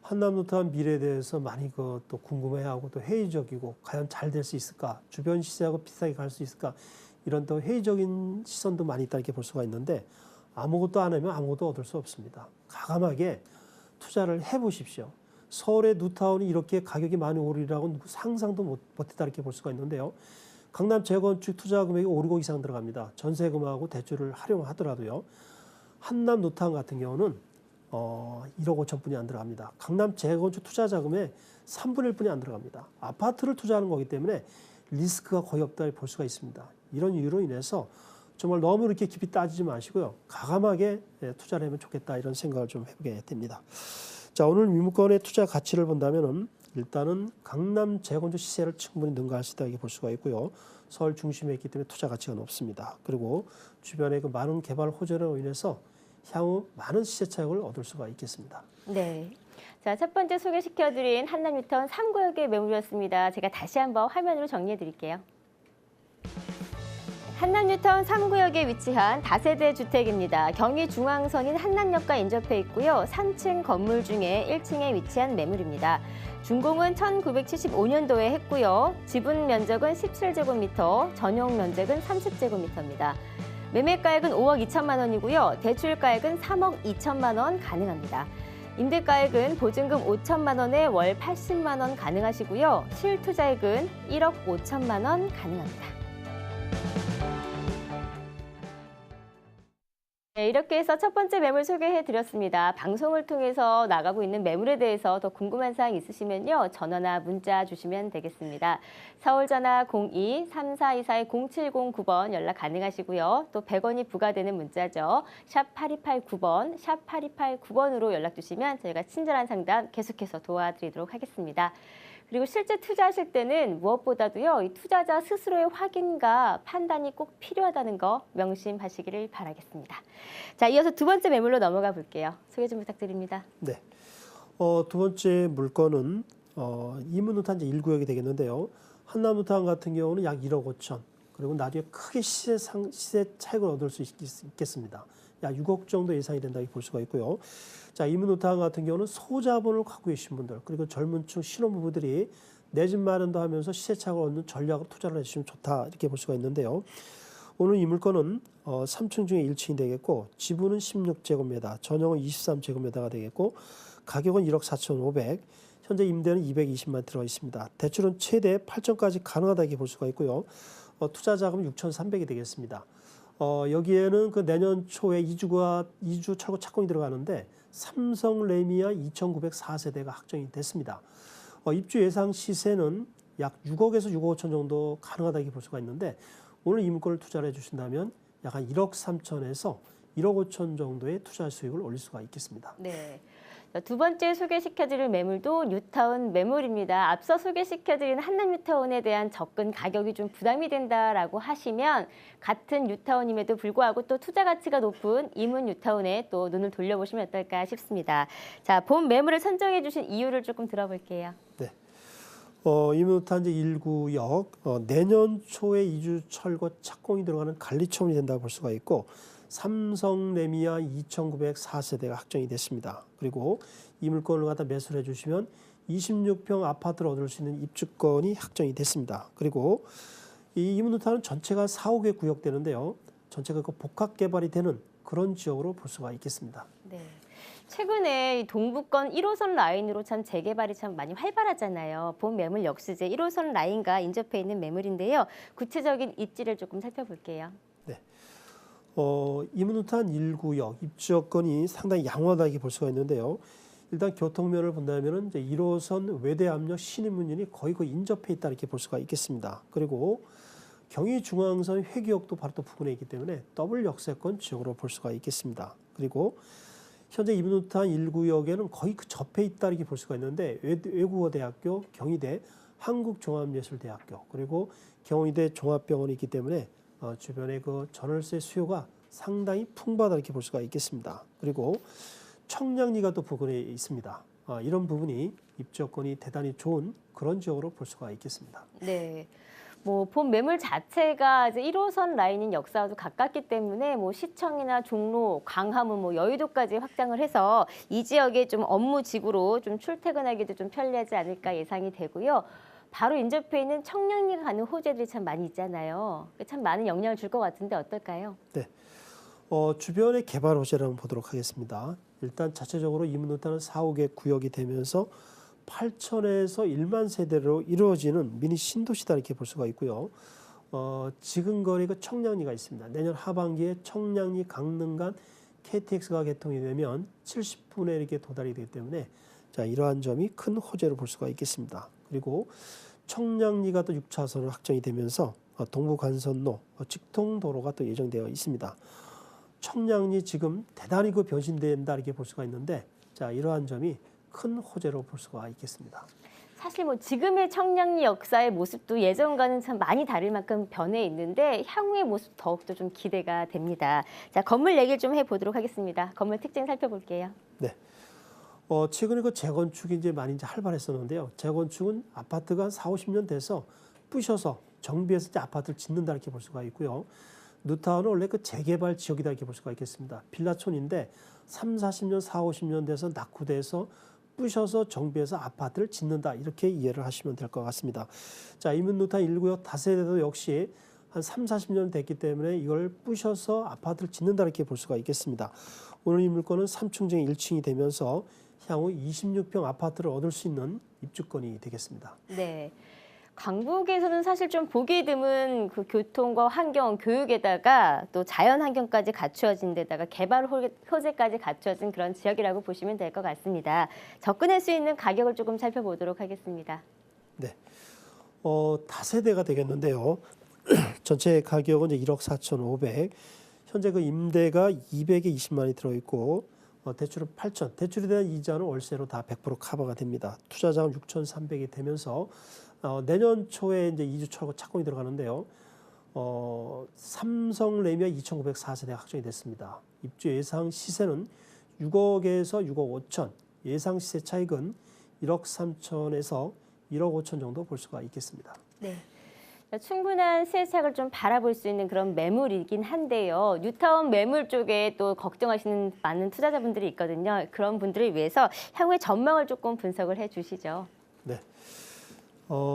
한남뉴턴 미래에 대해서 많이 또 궁금해하고 또 회의적이고 과연 잘 될 수 있을까? 주변 시세하고 비슷하게 갈 수 있을까? 이런 또 회의적인 시선도 많이 있다 이렇게 볼 수가 있는데 아무것도 안 하면 아무것도 얻을 수 없습니다. 과감하게 투자를 해보십시오. 서울의 뉴타운이 이렇게 가격이 많이 오르리라고 상상도 못했다 이렇게 볼 수가 있는데요. 강남 재건축 투자 금액이 5, 6억 이상 들어갑니다. 전세금하고 대출을 활용하더라도요. 한남 뉴타운 같은 경우는 1억 5천 분이 안 들어갑니다. 강남 재건축 투자 자금의 3분의 1분이 안 들어갑니다. 아파트를 투자하는 거기 때문에 리스크가 거의 없다 볼 수가 있습니다. 이런 이유로 인해서 정말 너무 이렇게 깊이 따지지 마시고요. 과감하게 투자를 하면 좋겠다 이런 생각을 좀 해보게 됩니다. 자, 오늘 미물건의 투자 가치를 본다면은 일단은 강남 재건축 시세를 충분히 능가할 수 있다 이렇게 볼 수가 있고요. 서울 중심에 있기 때문에 투자 가치가 높습니다. 그리고 주변에 그 많은 개발 호재로 인해서 향후 많은 시세 차익을 얻을 수가 있겠습니다. 네. 자, 첫 번째 소개시켜드린 한남뉴타운 3구역의 매물이었습니다. 제가 다시 한번 화면으로 정리해드릴게요. 한남뉴타운 3구역에 위치한 다세대 주택입니다. 경의 중앙선인 한남역과 인접해 있고요. 3층 건물 중에 1층에 위치한 매물입니다. 준공은 1975년도에 했고요. 지분 면적은 17제곱미터, 전용 면적은 30제곱미터입니다. 매매가액은 5억 2천만 원이고요. 대출가액은 3억 2천만 원 가능합니다. 임대가액은 보증금 5천만 원에 월 80만 원 가능하시고요. 실투자액은 1억 5천만 원 가능합니다. 네, 이렇게 해서 첫 번째 매물 소개해드렸습니다. 방송을 통해서 나가고 있는 매물에 대해서 더 궁금한 사항 있으시면요. 전화나 문자 주시면 되겠습니다. 서울전화 02-3424-0709번 연락 가능하시고요. 또 100원이 부과되는 문자죠. 샵 8289번, 샵 8289번으로 연락 주시면 저희가 친절한 상담 계속해서 도와드리도록 하겠습니다. 그리고 실제 투자하실 때는 무엇보다도요, 이 투자자 스스로의 확인과 판단이 꼭 필요하다는 거 명심하시기를 바라겠습니다. 자, 이어서 두 번째 매물로 넘어가 볼게요. 소개 좀 부탁드립니다. 네. 두 번째 물건은 이문뉴타운 1구역이 되겠는데요. 한남뉴타운 같은 경우는 약 1억 5천, 그리고 나중에 크게 시세 차익을 얻을 수 있겠습니다. 약 6억 정도 예상이 된다고 볼 수가 있고요. 자, 이문뉴타운 같은 경우는 소자본을 갖고 계신 분들, 그리고 젊은층 신혼부부들이 내 집 마련도 하면서 시세 차익을 얻는 전략으로 투자를 해주시면 좋다 이렇게 볼 수가 있는데요. 오늘 이 물건은 3층 중에 1층이 되겠고, 지분은 16제곱미터, 전용은 23제곱미터가 되겠고, 가격은 1억 4,500, 현재 임대는 220만 들어가 있습니다. 대출은 최대 8천까지 가능하다 이렇게 볼 수가 있고요. 투자 자금은 6,300이 되겠습니다. 여기에는 그 내년 초에 이주 철거 착공이 들어가는데 삼성 레미아 2,904세대가 확정이 됐습니다. 입주 예상 시세는 약 6억에서 6억 5천 정도 가능하다 이렇게 볼 수가 있는데, 오늘 이 물건을 투자를 해주신다면 약 한 1억 3천에서 1억 5천 정도의 투자 수익을 올릴 수가 있겠습니다. 네. 두 번째 소개시켜드릴 매물도 뉴타운 매물입니다. 앞서 소개시켜드린 한남뉴타운에 대한 접근 가격이 좀 부담이 된다라고 하시면 같은 뉴타운임에도 불구하고 또 투자 가치가 높은 이문뉴타운에 또 눈을 돌려보시면 어떨까 싶습니다. 자, 본 매물을 선정해 주신 이유를 조금 들어볼게요. 네. 이문뉴타운 1구역 내년 초에 이주 철거 착공이 들어가는 관리처분이 된다고 볼 수가 있고, 삼성 레미아 2,904세대가 확정이 됐습니다. 그리고 이 물건을 갖다 매수를 해주시면 26평 아파트를 얻을 수 있는 입주권이 확정이 됐습니다. 그리고 이 이문뉴타운은 전체가 4억에 구역되는데요. 전체가 그 복합 개발이 되는 그런 지역으로 볼 수가 있겠습니다. 네. 최근에 동부권 1호선 라인으로 참 재개발이 참 많이 활발하잖아요. 본 매물 역시 이제 1호선 라인과 인접해 있는 매물인데요. 구체적인 입지를 조금 살펴볼게요. 네. 이문뉴타운 1구역 입주 여건이 상당히 양호하다고 볼 수가 있는데요. 일단 교통면을 본다면 이제 1호선 외대암역 신입문연이 거의 그 인접해 있다 이렇게 볼 수가 있겠습니다. 그리고 경의중앙선 회기역도 바로 또 부근에 있기 때문에 더블 역세권 지역으로 볼 수가 있겠습니다. 그리고 현재 이문뉴타운 1구역에는 거의 그 접해 있다 이렇게 볼 수가 있는데, 외국어대학교, 경희대, 한국종합예술대학교, 그리고 경희대 종합병원이 있기 때문에 주변에 그 전월세 수요가 상당히 풍부하다 이렇게 볼 수가 있겠습니다. 그리고 청량리가 또 부근에 있습니다. 이런 부분이 입주 여건이 대단히 좋은 그런 지역으로 볼 수가 있겠습니다. 네. 본 매물 자체가 이제 1호선 라인인 역사와도 가깝기 때문에 시청이나 종로, 광화문, 여의도까지 확장을 해서 이 지역에 좀 업무지구로 좀 출퇴근하기도 좀 편리하지 않을까 예상이 되고요. 바로 인접해 있는 청량리가 가는 호재들이 참 많이 있잖아요. 참 많은 영향을 줄 것 같은데 어떨까요? 네. 주변의 개발 호재를 한번 보도록 하겠습니다. 일단 자체적으로 이문뉴타운은 4억의 구역이 되면서 8천에서 1만 세대로 이루어지는 미니 신도시다 이렇게 볼 수가 있고요. 지금 거리가 청량리가 있습니다. 내년 하반기에 청량리 강릉 간 KTX가 개통이 되면 70분에 이렇게 도달이 되기 때문에 자, 이러한 점이 큰 호재로 볼 수가 있겠습니다. 그리고 청량리가 또 6차선으로 확정이 되면서 동부간선로, 직통도로가 또 예정되어 있습니다. 청량리 지금 대단히 그 변신된다 이렇게 볼 수가 있는데, 자, 이러한 점이 큰 호재로 볼 수가 있겠습니다. 사실 뭐 지금의 청량리 역사의 모습도 예전과는 참 많이 다를 만큼 변해 있는데 향후의 모습 더욱더 좀 기대가 됩니다. 자, 건물 얘기를 좀 해보도록 하겠습니다. 건물 특징 살펴볼게요. 네. 최근에 그 재건축이 이제 많이 이제 활발했었는데요. 재건축은 아파트가 한 4, 50년 돼서 부셔서 정비해서 이제 아파트를 짓는다 이렇게 볼 수가 있고요. 뉴타운은 원래 그 재개발 지역이다 이렇게 볼 수가 있겠습니다. 빌라촌인데 3, 40년, 4, 50년 돼서 낙후돼서 부셔서 정비해서 아파트를 짓는다 이렇게 이해를 하시면 될 것 같습니다. 자, 이문 뉴타운 1구역 다세대도 역시 한 3, 40년 됐기 때문에 이걸 부셔서 아파트를 짓는다 이렇게 볼 수가 있겠습니다. 오늘 이 물건은 3층 1층이 되면서 향후 26평 아파트를 얻을 수 있는 입주권이 되겠습니다. 네. 강북에서는 사실 좀 보기 드문 그 교통과 환경, 교육에다가 또 자연 환경까지 갖추어진 데다가 개발 호재까지 갖추어진 그런 지역이라고 보시면 될 것 같습니다. 접근할 수 있는 가격을 조금 살펴보도록 하겠습니다. 네. 다세대가 되겠는데요. 전체 가격은 이제 1억 4,500. 현재 그 임대가 200에 20만이 들어있고 대출은 8천. 대출에 대한 이자는 월세로 다 100% 커버가 됩니다. 투자자금 6,300이 되면서 내년 초에 이제 2주 철거 착공이 들어가는데요. 삼성 레미아 2,904세대가 확정이 됐습니다. 입주 예상 시세는 6억에서 6억 5천. 예상 시세 차익은 1억 3천에서 1억 5천 정도 볼 수가 있겠습니다. 네. 충분한 시세차익을 좀 바라볼 수 있는 그런 매물이긴 한데요. 뉴타운 매물 쪽에 또 걱정하시는 많은 투자자분들이 있거든요. 그런 분들을 위해서 향후의 전망을 조금 분석을 해주시죠. 네.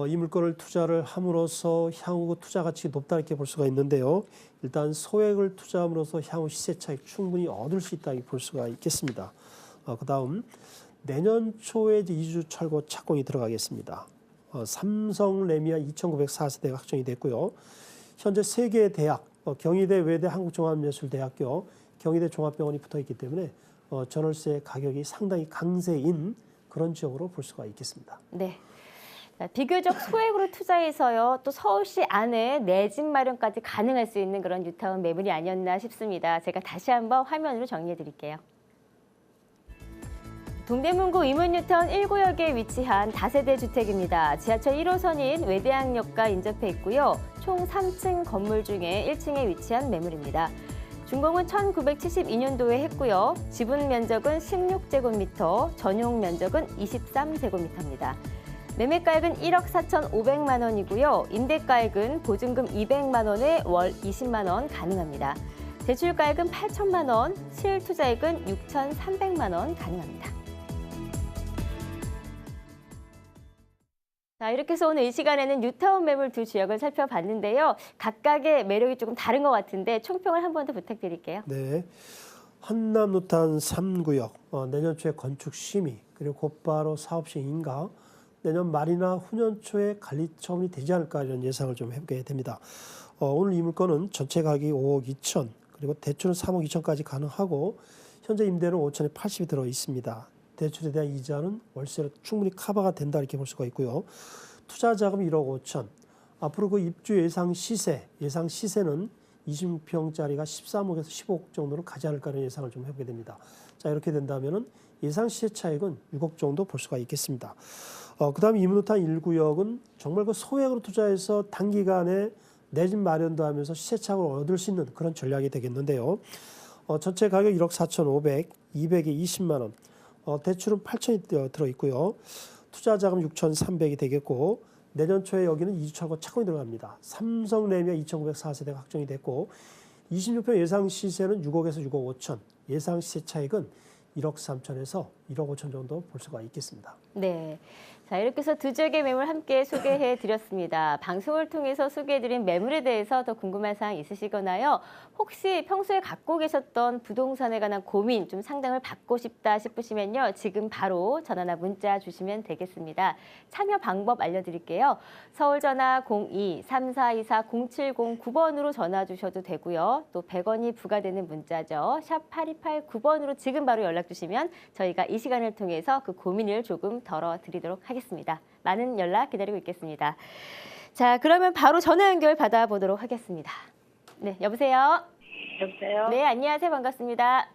이 물건을 투자를 함으로써 향후 투자 가치 높다 이렇게 볼 수가 있는데요. 일단 소액을 투자함으로써 향후 시세 차익 충분히 얻을 수 있다 이렇게 볼 수가 있겠습니다. 그다음 내년 초에 이제 2주 철거 착공이 들어가겠습니다. 삼성 레미아 2,904세대가 확정이 됐고요. 현재 3개의 대학, 경희대, 외대, 한국종합예술대학교, 경희대 종합병원이 붙어 있기 때문에 전월세 가격이 상당히 강세인 그런 지역으로 볼 수가 있겠습니다. 네. 비교적 소액으로 투자해서요. 또 서울시 안에 내 집 마련까지 가능할 수 있는 그런 뉴타운 매물이 아니었나 싶습니다. 제가 다시 한번 화면으로 정리해 드릴게요. 동대문구 이문뉴타운 1구역에 위치한 다세대 주택입니다. 지하철 1호선인 외대학역과 인접해 있고요. 총 3층 건물 중에 1층에 위치한 매물입니다. 준공은 1972년도에 했고요. 지분 면적은 16제곱미터, 전용 면적은 23제곱미터입니다. 매매가액은 1억 4,500만 원이고요. 임대가액은 보증금 200만 원에 월 20만 원 가능합니다. 대출가액은 8천만 원, 실투자액은 6,300만 원 가능합니다. 자, 이렇게 해서 오늘 이 시간에는 뉴타운 매물 두 지역을 살펴봤는데요. 각각의 매력이 조금 다른 것 같은데 총평을 한 번 더 부탁드릴게요. 네. 한남 뉴타운 3구역 내년 초에 건축 심의 그리고 곧바로 사업 시행인가 내년 말이나 후년 초에 관리 처분이 되지 않을까 이런 예상을 좀 해보게 됩니다. 오늘 이 물건은 전체 가격이 5억 2천 그리고 대출은 3억 2천까지 가능하고 현재 임대는 5천에 80이 들어 있습니다. 대출에 대한 이자는 월세로 충분히 커버가 된다 이렇게 볼 수가 있고요. 투자 자금 1억 5천. 앞으로 그 입주 예상 시세는 26평짜리가 13억에서 15억 정도는 가지 않을까 하는 예상을 좀 해보게 됩니다. 자, 이렇게 된다면은 예상 시세 차익은 6억 정도 볼 수가 있겠습니다. 그다음에 이문뉴타운 1구역은 정말 그 소액으로 투자해서 단기간에 내 집 마련도 하면서 시세 차익을 얻을 수 있는 그런 전략이 되겠는데요. 전체 가격 1억 4,500, 200에 20만 원. 대출은 8천이 들어 있고요. 투자 자금 6,300이 되겠고 내년 초에 여기는 2주 철거 착공이 들어갑니다. 삼성 레미아 2,904세대가 확정이 됐고 26평 예상 시세는 6억에서 6억 5천. 예상 시세 차익은 1억 3천에서 1억 5천 정도 볼 수가 있겠습니다. 네. 자, 이렇게 해서 두 지역의 매물 함께 소개해 드렸습니다. 방송을 통해서 소개해 드린 매물에 대해서 더 궁금한 사항 있으시거나요? 혹시 평소에 갖고 계셨던 부동산에 관한 고민 좀 상담을 받고 싶다 싶으시면요. 지금 바로 전화나 문자 주시면 되겠습니다. 참여 방법 알려드릴게요. 서울 전화 02-3424-0709번으로 전화 주셔도 되고요. 또 100원이 부과되는 문자죠. 샵 8289번으로 지금 바로 연락 주시면 저희가 이 시간을 통해서 그 고민을 조금 덜어드리도록 하겠습니다. 많은 연락 기다리고 있겠습니다. 자, 그러면 바로 전화 연결 받아보도록 하겠습니다. 네, 여보세요? 여보세요? 네, 안녕하세요. 반갑습니다.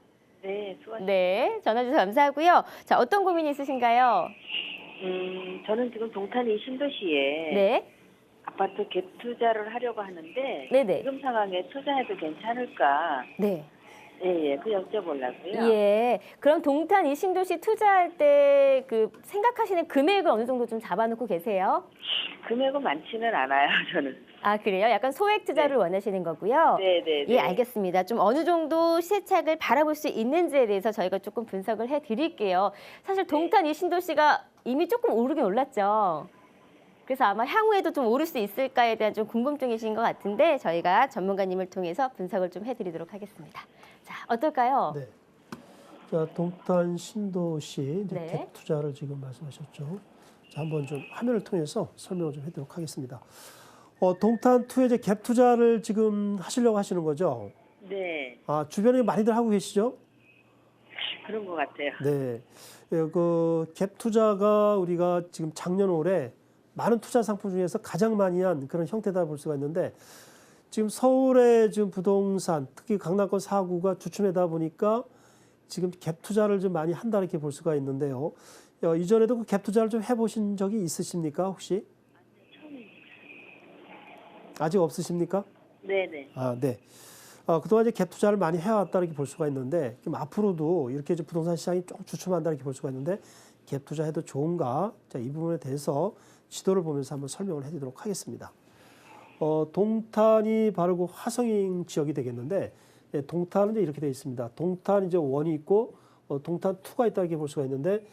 네, 수고하셨습니다. 네, 전화 주셔서 감사하고요. 자, 어떤 고민이 있으신가요? 저는 지금 동탄 신도시에 네. 아파트 갭 투자를 하려고 하는데 네네. 지금 상황에 투자해도 괜찮을까? 네. 예, 그 여쭤보려고요. 예. 그럼 동탄 이 신도시 투자할 때 그 생각하시는 금액을 어느 정도 좀 잡아놓고 계세요? 금액은 많지는 않아요, 저는. 아, 그래요? 약간 소액 투자를 네. 원하시는 거고요. 네. 예, 알겠습니다. 좀 어느 정도 시세착을 바라볼 수 있는지에 대해서 저희가 조금 분석을 해드릴게요. 사실 동탄 이 신도시가 이미 조금 오르긴 올랐죠. 그래서 아마 향후에도 좀 오를 수 있을까에 대한 좀 궁금증이신 것 같은데 저희가 전문가님을 통해서 분석을 좀 해드리도록 하겠습니다. 자, 어떨까요? 네. 자, 동탄 신도시 이제 네. 갭 투자를 지금 말씀하셨죠. 자, 한번 좀 화면을 통해서 설명을 좀 해드리도록 하겠습니다. 동탄 투에 이제 갭 투자를 지금 하시려고 하시는 거죠? 네, 아, 주변에 많이들 하고 계시죠? 그런 것 같아요. 네. 그 갭 투자가 우리가 지금 작년 올해 많은 투자 상품 중에서 가장 많이 한 그런 형태다 볼 수가 있는데 지금 서울의 지금 부동산, 특히 강남권 4구가 주춤하다 보니까 지금 갭 투자를 좀 많이 한다 이렇게 볼 수가 있는데요. 이전에도 그 갭 투자를 좀 해보신 적이 있으십니까 혹시? 아직 없으십니까? 네네. 아, 네. 그동안 이제 갭 투자를 많이 해왔다 이렇게 볼 수가 있는데 그럼 앞으로도 이렇게 이제 부동산 시장이 조금 주춤한다 이렇게 볼 수가 있는데 갭 투자해도 좋은가? 자, 이 부분에 대해서 지도를 보면서 한번 설명을 해드리도록 하겠습니다. 동탄이 바로 그 화성인 지역이 되겠는데 예, 동탄은 이제 이렇게 되어 있습니다. 동탄 이제 1이 있고 동탄 2가 있다 이렇게 볼 수가 있는데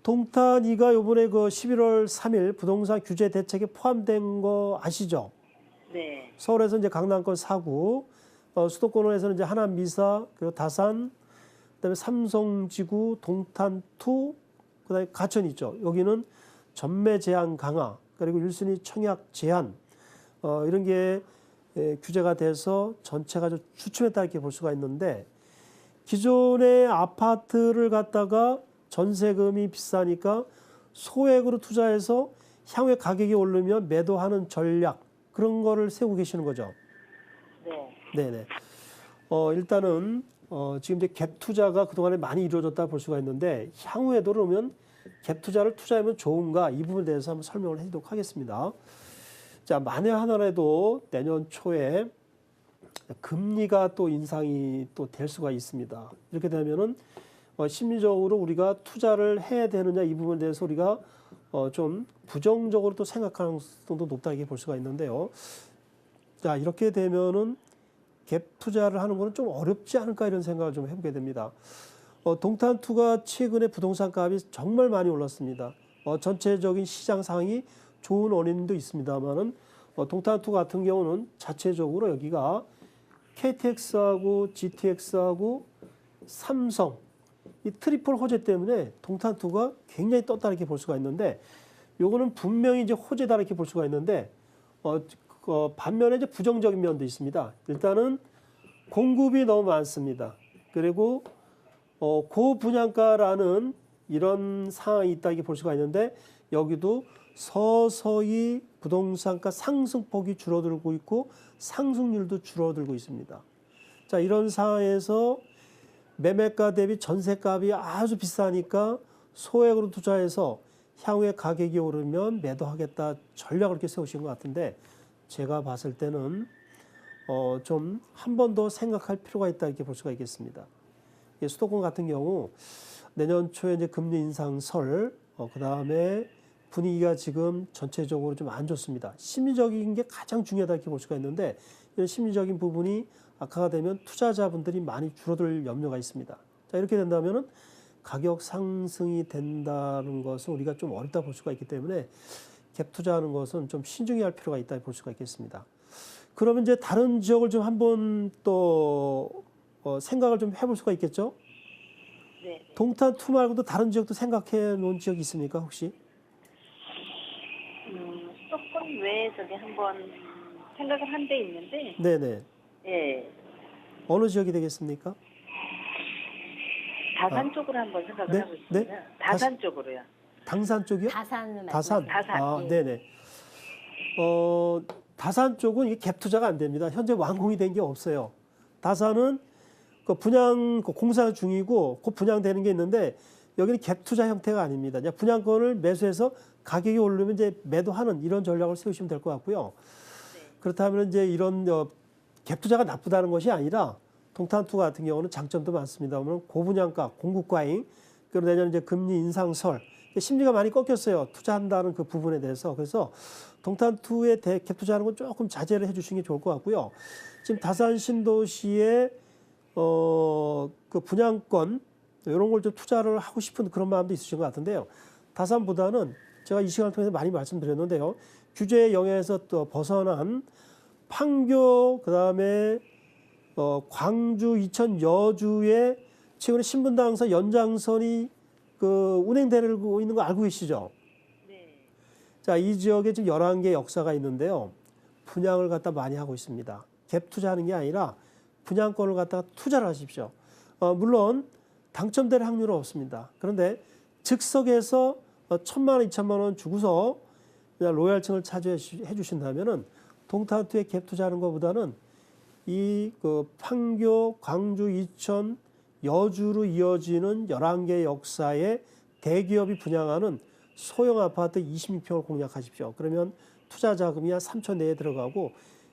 동탄 2가 이번에 그 11월 3일 부동산 규제 대책에 포함된 거 아시죠? 네. 서울에서 이제 강남권 4구, 수도권에서는 이제 하남 미사, 그리고 다산, 그다음에 삼성지구, 동탄 2, 그다음에 가천 있죠. 여기는 전매 제한 강화, 그리고 1순위 청약 제한 이런 게 규제가 돼서 전체가 좀 주춤했다 이렇게 볼 수가 있는데 기존의 아파트를 갖다가 전세금이 비싸니까 소액으로 투자해서 향후에 가격이 오르면 매도하는 전략 그런 거를 세우고 계시는 거죠. 네. 네네. 일단은 지금 이제 갭 투자가 그동안에 많이 이루어졌다 볼 수가 있는데 향후에도 그러면 갭 투자를 투자하면 좋은가 이 부분에 대해서 한번 설명을 해드리도록 하겠습니다. 자, 만에 하나라도 내년 초에 금리가 또 인상이 또 될 수가 있습니다. 이렇게 되면은 심리적으로 우리가 투자를 해야 되느냐 이 부분에 대해서 우리가 좀 부정적으로 또 생각하는 가능성도 높다 이렇게 볼 수가 있는데요. 자, 이렇게 되면은 갭 투자를 하는 거는 좀 어렵지 않을까 이런 생각을 좀 해보게 됩니다. 동탄2가 최근에 부동산 값이 정말 많이 올랐습니다. 전체적인 시장 상황이 좋은 원인도 있습니다만은 동탄2 같은 경우는 자체적으로 여기가 KTX하고 GTX하고 삼성 이 트리플 호재 때문에 동탄2가 굉장히 떴다 이렇게 볼 수가 있는데 요거는 분명히 이제 호재다 이렇게 볼 수가 있는데 반면에 이제 부정적인 면도 있습니다. 일단은 공급이 너무 많습니다. 그리고 고분양가라는 이런 상황이 있다 이렇게 볼 수가 있는데 여기도 서서히 부동산가 상승폭이 줄어들고 있고 상승률도 줄어들고 있습니다. 자, 이런 상황에서 매매가 대비 전세값이 아주 비싸니까 소액으로 투자해서 향후에 가격이 오르면 매도하겠다 전략을 이렇게 세우신 것 같은데 제가 봤을 때는 좀 한 번 더 생각할 필요가 있다 이렇게 볼 수가 있겠습니다. 수도권 같은 경우 내년 초에 이제 금리 인상 그 다음에 분위기가 지금 전체적으로 좀 안 좋습니다. 심리적인 게 가장 중요하다 이렇게 볼 수가 있는데 이런 심리적인 부분이 악화가 되면 투자자분들이 많이 줄어들 염려가 있습니다. 자, 이렇게 된다면은 가격 상승이 된다는 것은 우리가 좀 어렵다 볼 수가 있기 때문에 갭 투자하는 것은 좀 신중히 할 필요가 있다 볼 수가 있겠습니다. 그러면 이제 다른 지역을 좀 한번 또 생각을 좀 해볼 수가 있겠죠? 네. 동탄2 말고도 다른 지역도 생각해 놓은 지역이 있습니까 혹시? 수도권 외에 저기 한번 생각을 한 데 있는데, 네네. 예. 어느 지역이 되겠습니까? 다산 쪽으로 한번 생각을 네? 하고 있습니다. 네? 다산 쪽으로요. 당산 쪽이요? 다산. 다산. 다산. 아, 예. 네네. 다산 쪽은 이게 갭 투자가 안 됩니다. 현재 완공이 된 게 없어요. 다산은 그 분양 공사 중이고 곧 분양되는 게 있는데 여기는 갭 투자 형태가 아닙니다. 이제 분양권을 매수해서 가격이 오르면 이제 매도하는 이런 전략을 세우시면 될 것 같고요. 그렇다면 이제 이런 갭 투자가 나쁘다는 것이 아니라 동탄2 같은 경우는 장점도 많습니다. 그러면 고분양가, 공급과잉, 그리고 내년 이제 금리 인상설, 심리가 많이 꺾였어요. 투자한다는 그 부분에 대해서. 그래서 동탄2에 갭 투자하는 건 조금 자제를 해주시는 게 좋을 것 같고요. 지금 다산 신도시의 그 분양권 이런 걸 좀 투자를 하고 싶은 그런 마음도 있으신 것 같은데요. 다산보다는 제가 이 시간을 통해서 많이 말씀드렸는데요. 규제의 영향에서 또 벗어난 판교, 그다음에 광주, 이천, 여주에 최근에 신분당선 연장선이 그 운행되고 있는 거 알고 계시죠? 네. 자, 이 지역에 지금 11개 역사가 있는데요. 분양을 갖다 많이 하고 있습니다. 갭 투자하는 게 아니라 분양권을 갖다가 투자를 하십시오. 물론 당첨될 확률은 없습니다. 그런데 즉석에서 1,000만 원, 2,000만 원 주고서 그냥 로얄층을 차지해 주신다면은 동탄2에 갭 투자하는 것보다는 이 그 판교, 광주, 이천, 여주로 이어지는 11개 역사의 대기업이 분양하는 소형 아파트 26평을 공략하십시오. 그러면 투자 자금이 한 3천 내에 들어가고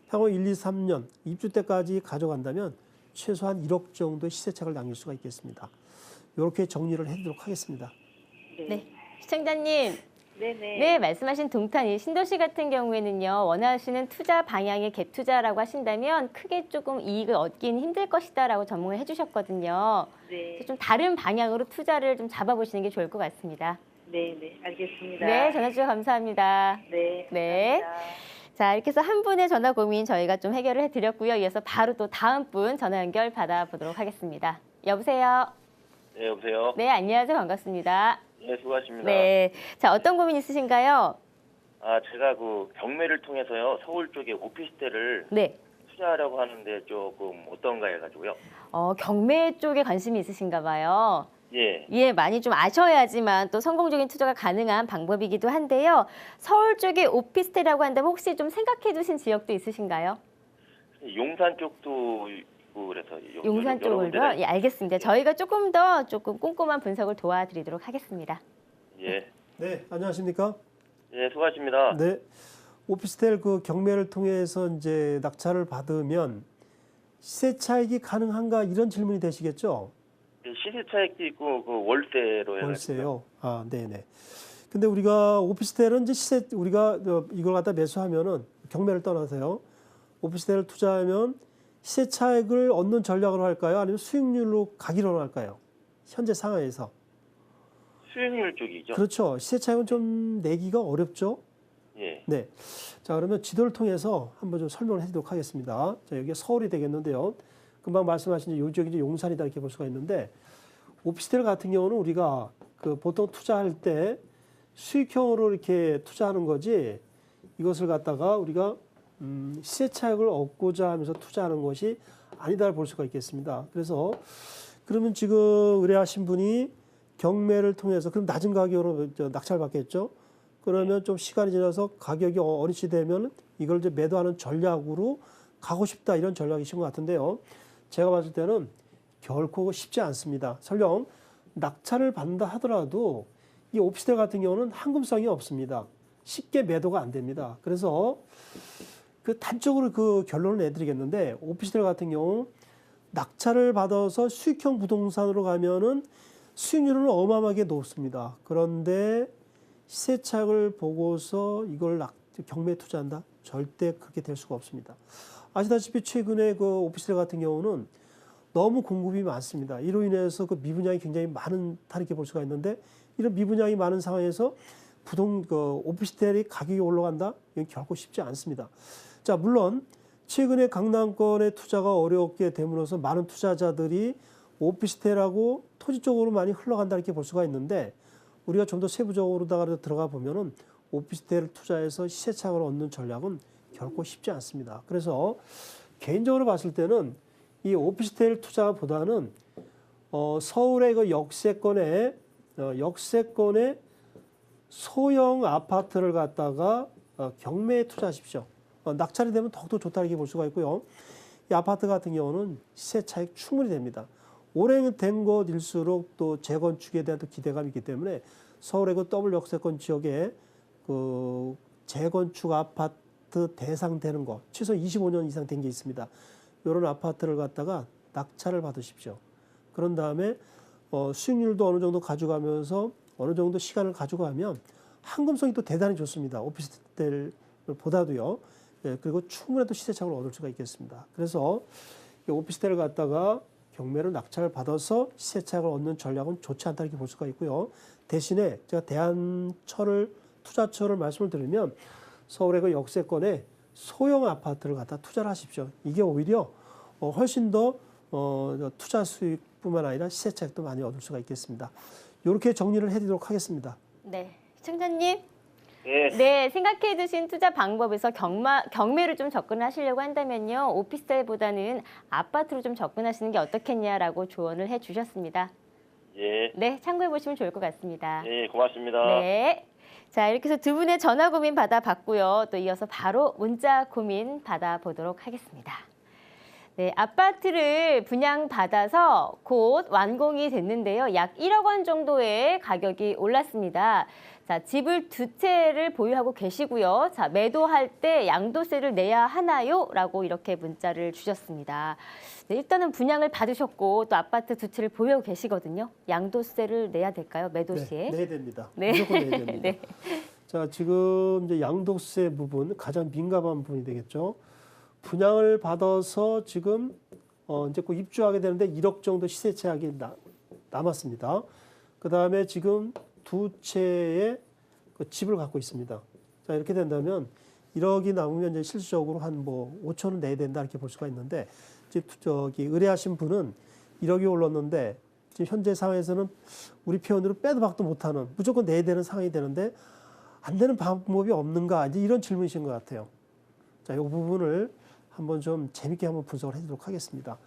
향후 1, 2, 3년 입주 때까지 가져간다면 최소한 1억 정도의 시세차익을 남길 수가 있겠습니다. 이렇게 정리를 해드리도록 하겠습니다. 네. 시청자님. 네네. 네, 말씀하신 동탄 신도시 같은 경우에는요, 원하시는 투자 방향의 갭 투자라고 하신다면 크게 조금 이익을 얻긴 힘들 것이다라고 전문을 해주셨거든요. 네. 그래서 좀 다른 방향으로 투자를 좀 잡아보시는 게 좋을 것 같습니다. 네네. 알겠습니다. 네, 전화 주셔서 감사합니다. 네. 네. 감사합니다. 자, 이렇게 해서 한 분의 전화 고민 저희가 좀 해결을 해드렸고요. 이어서 바로 또 다음 분 전화 연결 받아보도록 하겠습니다. 여보세요? 네, 여보세요. 네, 안녕하세요. 반갑습니다. 네, 수고하십니다. 네. 자, 어떤 고민 있으신가요? 제가 그 경매를 통해서요, 서울 쪽에 오피스텔을 네. 투자하려고 하는데 조금 어떤가 해가지고요. 경매 쪽에 관심이 있으신가 봐요. 예. 예, 많이 좀 아셔야지만 또 성공적인 투자가 가능한 방법이기도 한데요. 서울 쪽에 오피스텔이라고 한다면 혹시 좀 생각해 두신 지역도 있으신가요? 용산 쪽도 있고 그래서 용산 여러 쪽을요? 군데를- 예, 알겠습니다. 저희가 조금 꼼꼼한 분석을 도와드리도록 하겠습니다. 예. 네, 안녕하십니까? 예, 수고하십니다. 네. 오피스텔 그 경매를 통해서 이제 낙찰을 받으면 시세 차익이 가능한가 이런 질문이 되시겠죠? 시세 차익도 있고 그 월세로 해가지고. 월세요. 아, 네네. 근데 우리가 오피스텔은 이제 시세 우리가 이걸 갖다 매수하면은 경매를 떠나서요. 오피스텔을 투자하면 시세 차익을 얻는 전략으로 할까요? 아니면 수익률로 가기로 할까요? 현재 상황에서. 수익률 쪽이죠. 그렇죠. 시세 차익은 좀 내기가 어렵죠. 예. 네. 자, 그러면 지도를 통해서 한번 좀 설명을 해드리도록 하겠습니다. 자, 여기가 서울이 되겠는데요. 금방 말씀하신 요 지역이 이제 용산이다 이렇게 볼 수가 있는데, 오피스텔 같은 경우는 우리가 그 보통 투자할 때 수익형으로 이렇게 투자하는 거지, 이것을 갖다가 우리가 시세 차익을 얻고자 하면서 투자하는 것이 아니다를 볼 수가 있겠습니다. 그래서 그러면 지금 의뢰하신 분이 경매를 통해서 그럼 낮은 가격으로 낙찰 받겠죠. 그러면 좀 시간이 지나서 가격이 어리시 되면 이걸 이제 매도하는 전략으로 가고 싶다 이런 전략이신 것 같은데요. 제가 봤을 때는 결코 쉽지 않습니다. 설령 낙찰을 받는다 하더라도 이 오피스텔 같은 경우는 황금성이 없습니다. 쉽게 매도가 안 됩니다. 그래서 그 단적으로 그 결론을 내드리겠는데, 오피스텔 같은 경우 낙찰을 받아서 수익형 부동산으로 가면은 수익률은 어마어마하게 높습니다. 그런데 시세 차익을 보고서 이걸 경매에 투자한다? 절대 그렇게 될 수가 없습니다. 아시다시피 최근에 그 오피스텔 같은 경우는 너무 공급이 많습니다. 이로 인해서 그 미분양이 굉장히 많다 이렇게 볼 수가 있는데, 이런 미분양이 많은 상황에서 오피스텔이 가격이 올라간다? 이건 결코 쉽지 않습니다. 자, 물론 최근에 강남권의 투자가 어렵게 됨으로써 많은 투자자들이 오피스텔하고 토지 쪽으로 많이 흘러간다 이렇게 볼 수가 있는데, 우리가 좀 더 세부적으로 들어가 보면은 오피스텔 투자해서 시세 차익을 얻는 전략은 결코 쉽지 않습니다. 그래서 개인적으로 봤을 때는 이 오피스텔 투자보다는 서울의 그 역세권의 소형 아파트를 갖다가 경매에 투자하십시오. 낙찰이 되면 더욱더 좋다 이렇게 볼 수가 있고요. 이 아파트 같은 경우는 시세 차익 충분히 됩니다. 오래된 곳일수록 또 재건축에 대한 또 기대감이 있기 때문에 서울의 그 더블 역세권 지역에 그 재건축 아파트 대상되는 거 최소 25년 이상 된 게 있습니다. 이런 아파트를 갖다가 낙찰을 받으십시오. 그런 다음에 수익률도 어느 정도 가져가면서 어느 정도 시간을 가져가면 황금성이 또 대단히 좋습니다. 오피스텔보다도요. 예, 그리고 충분히 또 시세차익을 얻을 수가 있겠습니다. 그래서 이 오피스텔을 갖다가 경매를 낙찰을 받아서 시세차익을 얻는 전략은 좋지 않다 이렇게 볼 수가 있고요. 대신에 제가 투자처를 말씀을 드리면 서울의 그 역세권에 소형 아파트를 갖다 투자를 하십시오. 이게 오히려 훨씬 더 투자 수익뿐만 아니라 시세차익도 많이 얻을 수가 있겠습니다. 이렇게 정리를 해드리도록 하겠습니다. 네, 시청자님. 예. 네, 생각해 두신 투자 방법에서 경매를 좀 접근하시려고 한다면요. 오피스텔보다는 아파트로 좀 접근하시는 게 어떻겠냐라고 조언을 해 주셨습니다. 예. 네, 참고해 보시면 좋을 것 같습니다. 예, 고맙습니다. 네. 자, 이렇게 해서 두 분의 전화 고민 받아봤고요. 또 이어서 바로 문자 고민 받아보도록 하겠습니다. 네, 아파트를 분양받아서 곧 완공이 됐는데요. 약 1억 원 정도의 가격이 올랐습니다. 자, 집을 두 채를 보유하고 계시고요. 자, 매도할 때 양도세를 내야 하나요? 라고 이렇게 문자를 주셨습니다. 네, 일단은 분양을 받으셨고 또 아파트 두 채를 보유하고 계시거든요. 양도세를 내야 될까요? 매도 시에? 네, 내야 됩니다. 네. 무조건 내야 됩니다. 네. 자, 지금 이제 양도세 부분 가장 민감한 부분이 되겠죠. 분양을 받아서 지금 이제 꼭 입주하게 되는데 1억 정도 시세 제약이 남았습니다. 그 다음에 지금 두 채의 그 집을 갖고 있습니다. 자, 이렇게 된다면 1억이 남으면 이제 실질적으로 한 뭐 5천은 내야 된다 이렇게 볼 수가 있는데 이제 의뢰하신 분은 1억이 올랐는데 지금 현재 상황에서는 우리 표현으로 빼도 박도 못하는 무조건 내야 되는 상황이 되는데 안 되는 방법이 없는가 이제 이런 질문이신 것 같아요. 자, 이 부분을 한번 좀 재밌게 한번 분석을 해보도록 하겠습니다.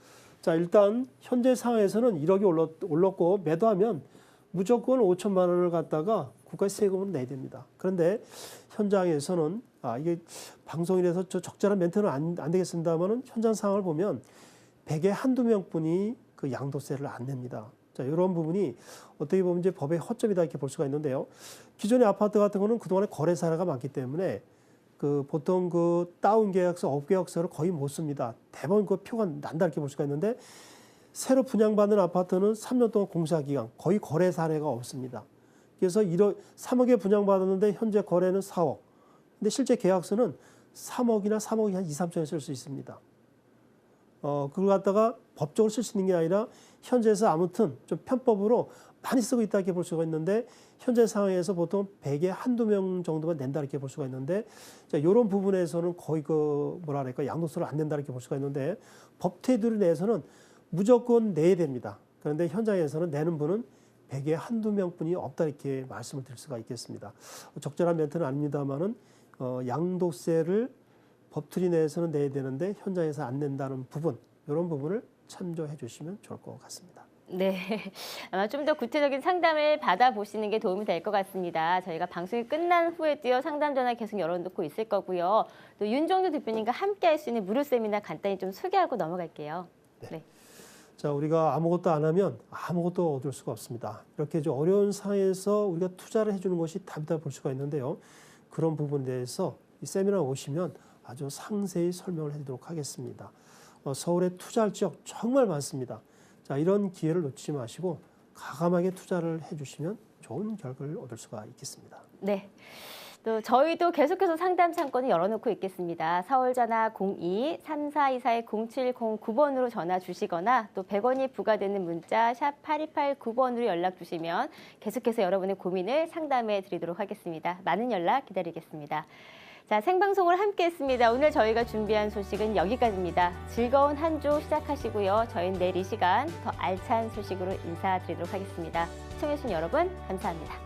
자, 일단 현재 상황에서는 1억이 올랐고 매도하면 무조건 5천만 원을 갖다가 국가에 세금을 내야 됩니다. 그런데 현장에서는 이게 방송이라서 저 적절한 멘트는 안 되겠습니다만은 현장 상황을 보면 100에 한두 명뿐이 그 양도세를 안 냅니다. 자, 이런 부분이 어떻게 보면 이제 법의 허점이다 이렇게 볼 수가 있는데요. 기존의 아파트 같은 거는 그동안에 거래 사례가 많기 때문에 그 보통 그 다운 계약서, 업 계약서를 거의 못 씁니다. 대부분 그 표가 난다 이렇게 볼 수가 있는데 새로 분양받는 아파트는 3년 동안 공사 기간 거의 거래 사례가 없습니다. 그래서 3억에 분양받았는데 현재 거래는 4억. 근데 실제 계약서는 3억이나 3억이 한 2, 3천에 쓸 수 있습니다. 그걸 갖다가 법적으로 쓸 수 있는 게 아니라 현재에서 아무튼 좀 편법으로 많이 쓰고 있다 이렇게 볼 수가 있는데 현재 상황에서 보통 100에 한두 명 정도만 낸다 이렇게 볼 수가 있는데 자, 이런 부분에서는 거의 그 뭐랄까 양도세를 안 낸다 이렇게 볼 수가 있는데 법 테두리 내에서는 무조건 내야 됩니다. 그런데 현장에서는 내는 분은 100에 한두 명뿐이 없다 이렇게 말씀을 드릴 수가 있겠습니다. 적절한 멘트는 아닙니다만은 양도세를 법틀이 내에서는 내야 되는데 현장에서 안 낸다는 부분 이런 부분을 참조해 주시면 좋을 것 같습니다. 네, 아마 좀 더 구체적인 상담을 받아보시는 게 도움이 될 것 같습니다. 저희가 방송이 끝난 후에도요, 상담 전화 계속 열어놓고 있을 거고요. 또 윤정도 대표님과 함께 할 수 있는 무료 세미나 간단히 좀 소개하고 넘어갈게요. 네. 자, 우리가 아무것도 안 하면 아무것도 얻을 수가 없습니다. 이렇게 좀 어려운 상황에서 우리가 투자를 해주는 것이 답이다 볼 수가 있는데요. 그런 부분에 대해서 이 세미나 오시면 아주 상세히 설명을 해드리도록 하겠습니다. 서울에 투자할 지역 정말 많습니다. 자, 이런 기회를 놓치지 마시고 과감하게 투자를 해주시면 좋은 결과를 얻을 수가 있겠습니다. 네. 또 저희도 계속해서 상담 창구는 열어놓고 있겠습니다. 서울전화 02-3424-0709번으로 전화 주시거나 또 100원이 부과되는 문자 샵 8289번으로 연락 주시면 계속해서 여러분의 고민을 상담해 드리도록 하겠습니다. 많은 연락 기다리겠습니다. 자, 생방송을 함께 했습니다. 오늘 저희가 준비한 소식은 여기까지입니다. 즐거운 한 주 시작하시고요. 저희는 내일 이 시간 더 알찬 소식으로 인사드리도록 하겠습니다. 시청해주신 여러분 감사합니다.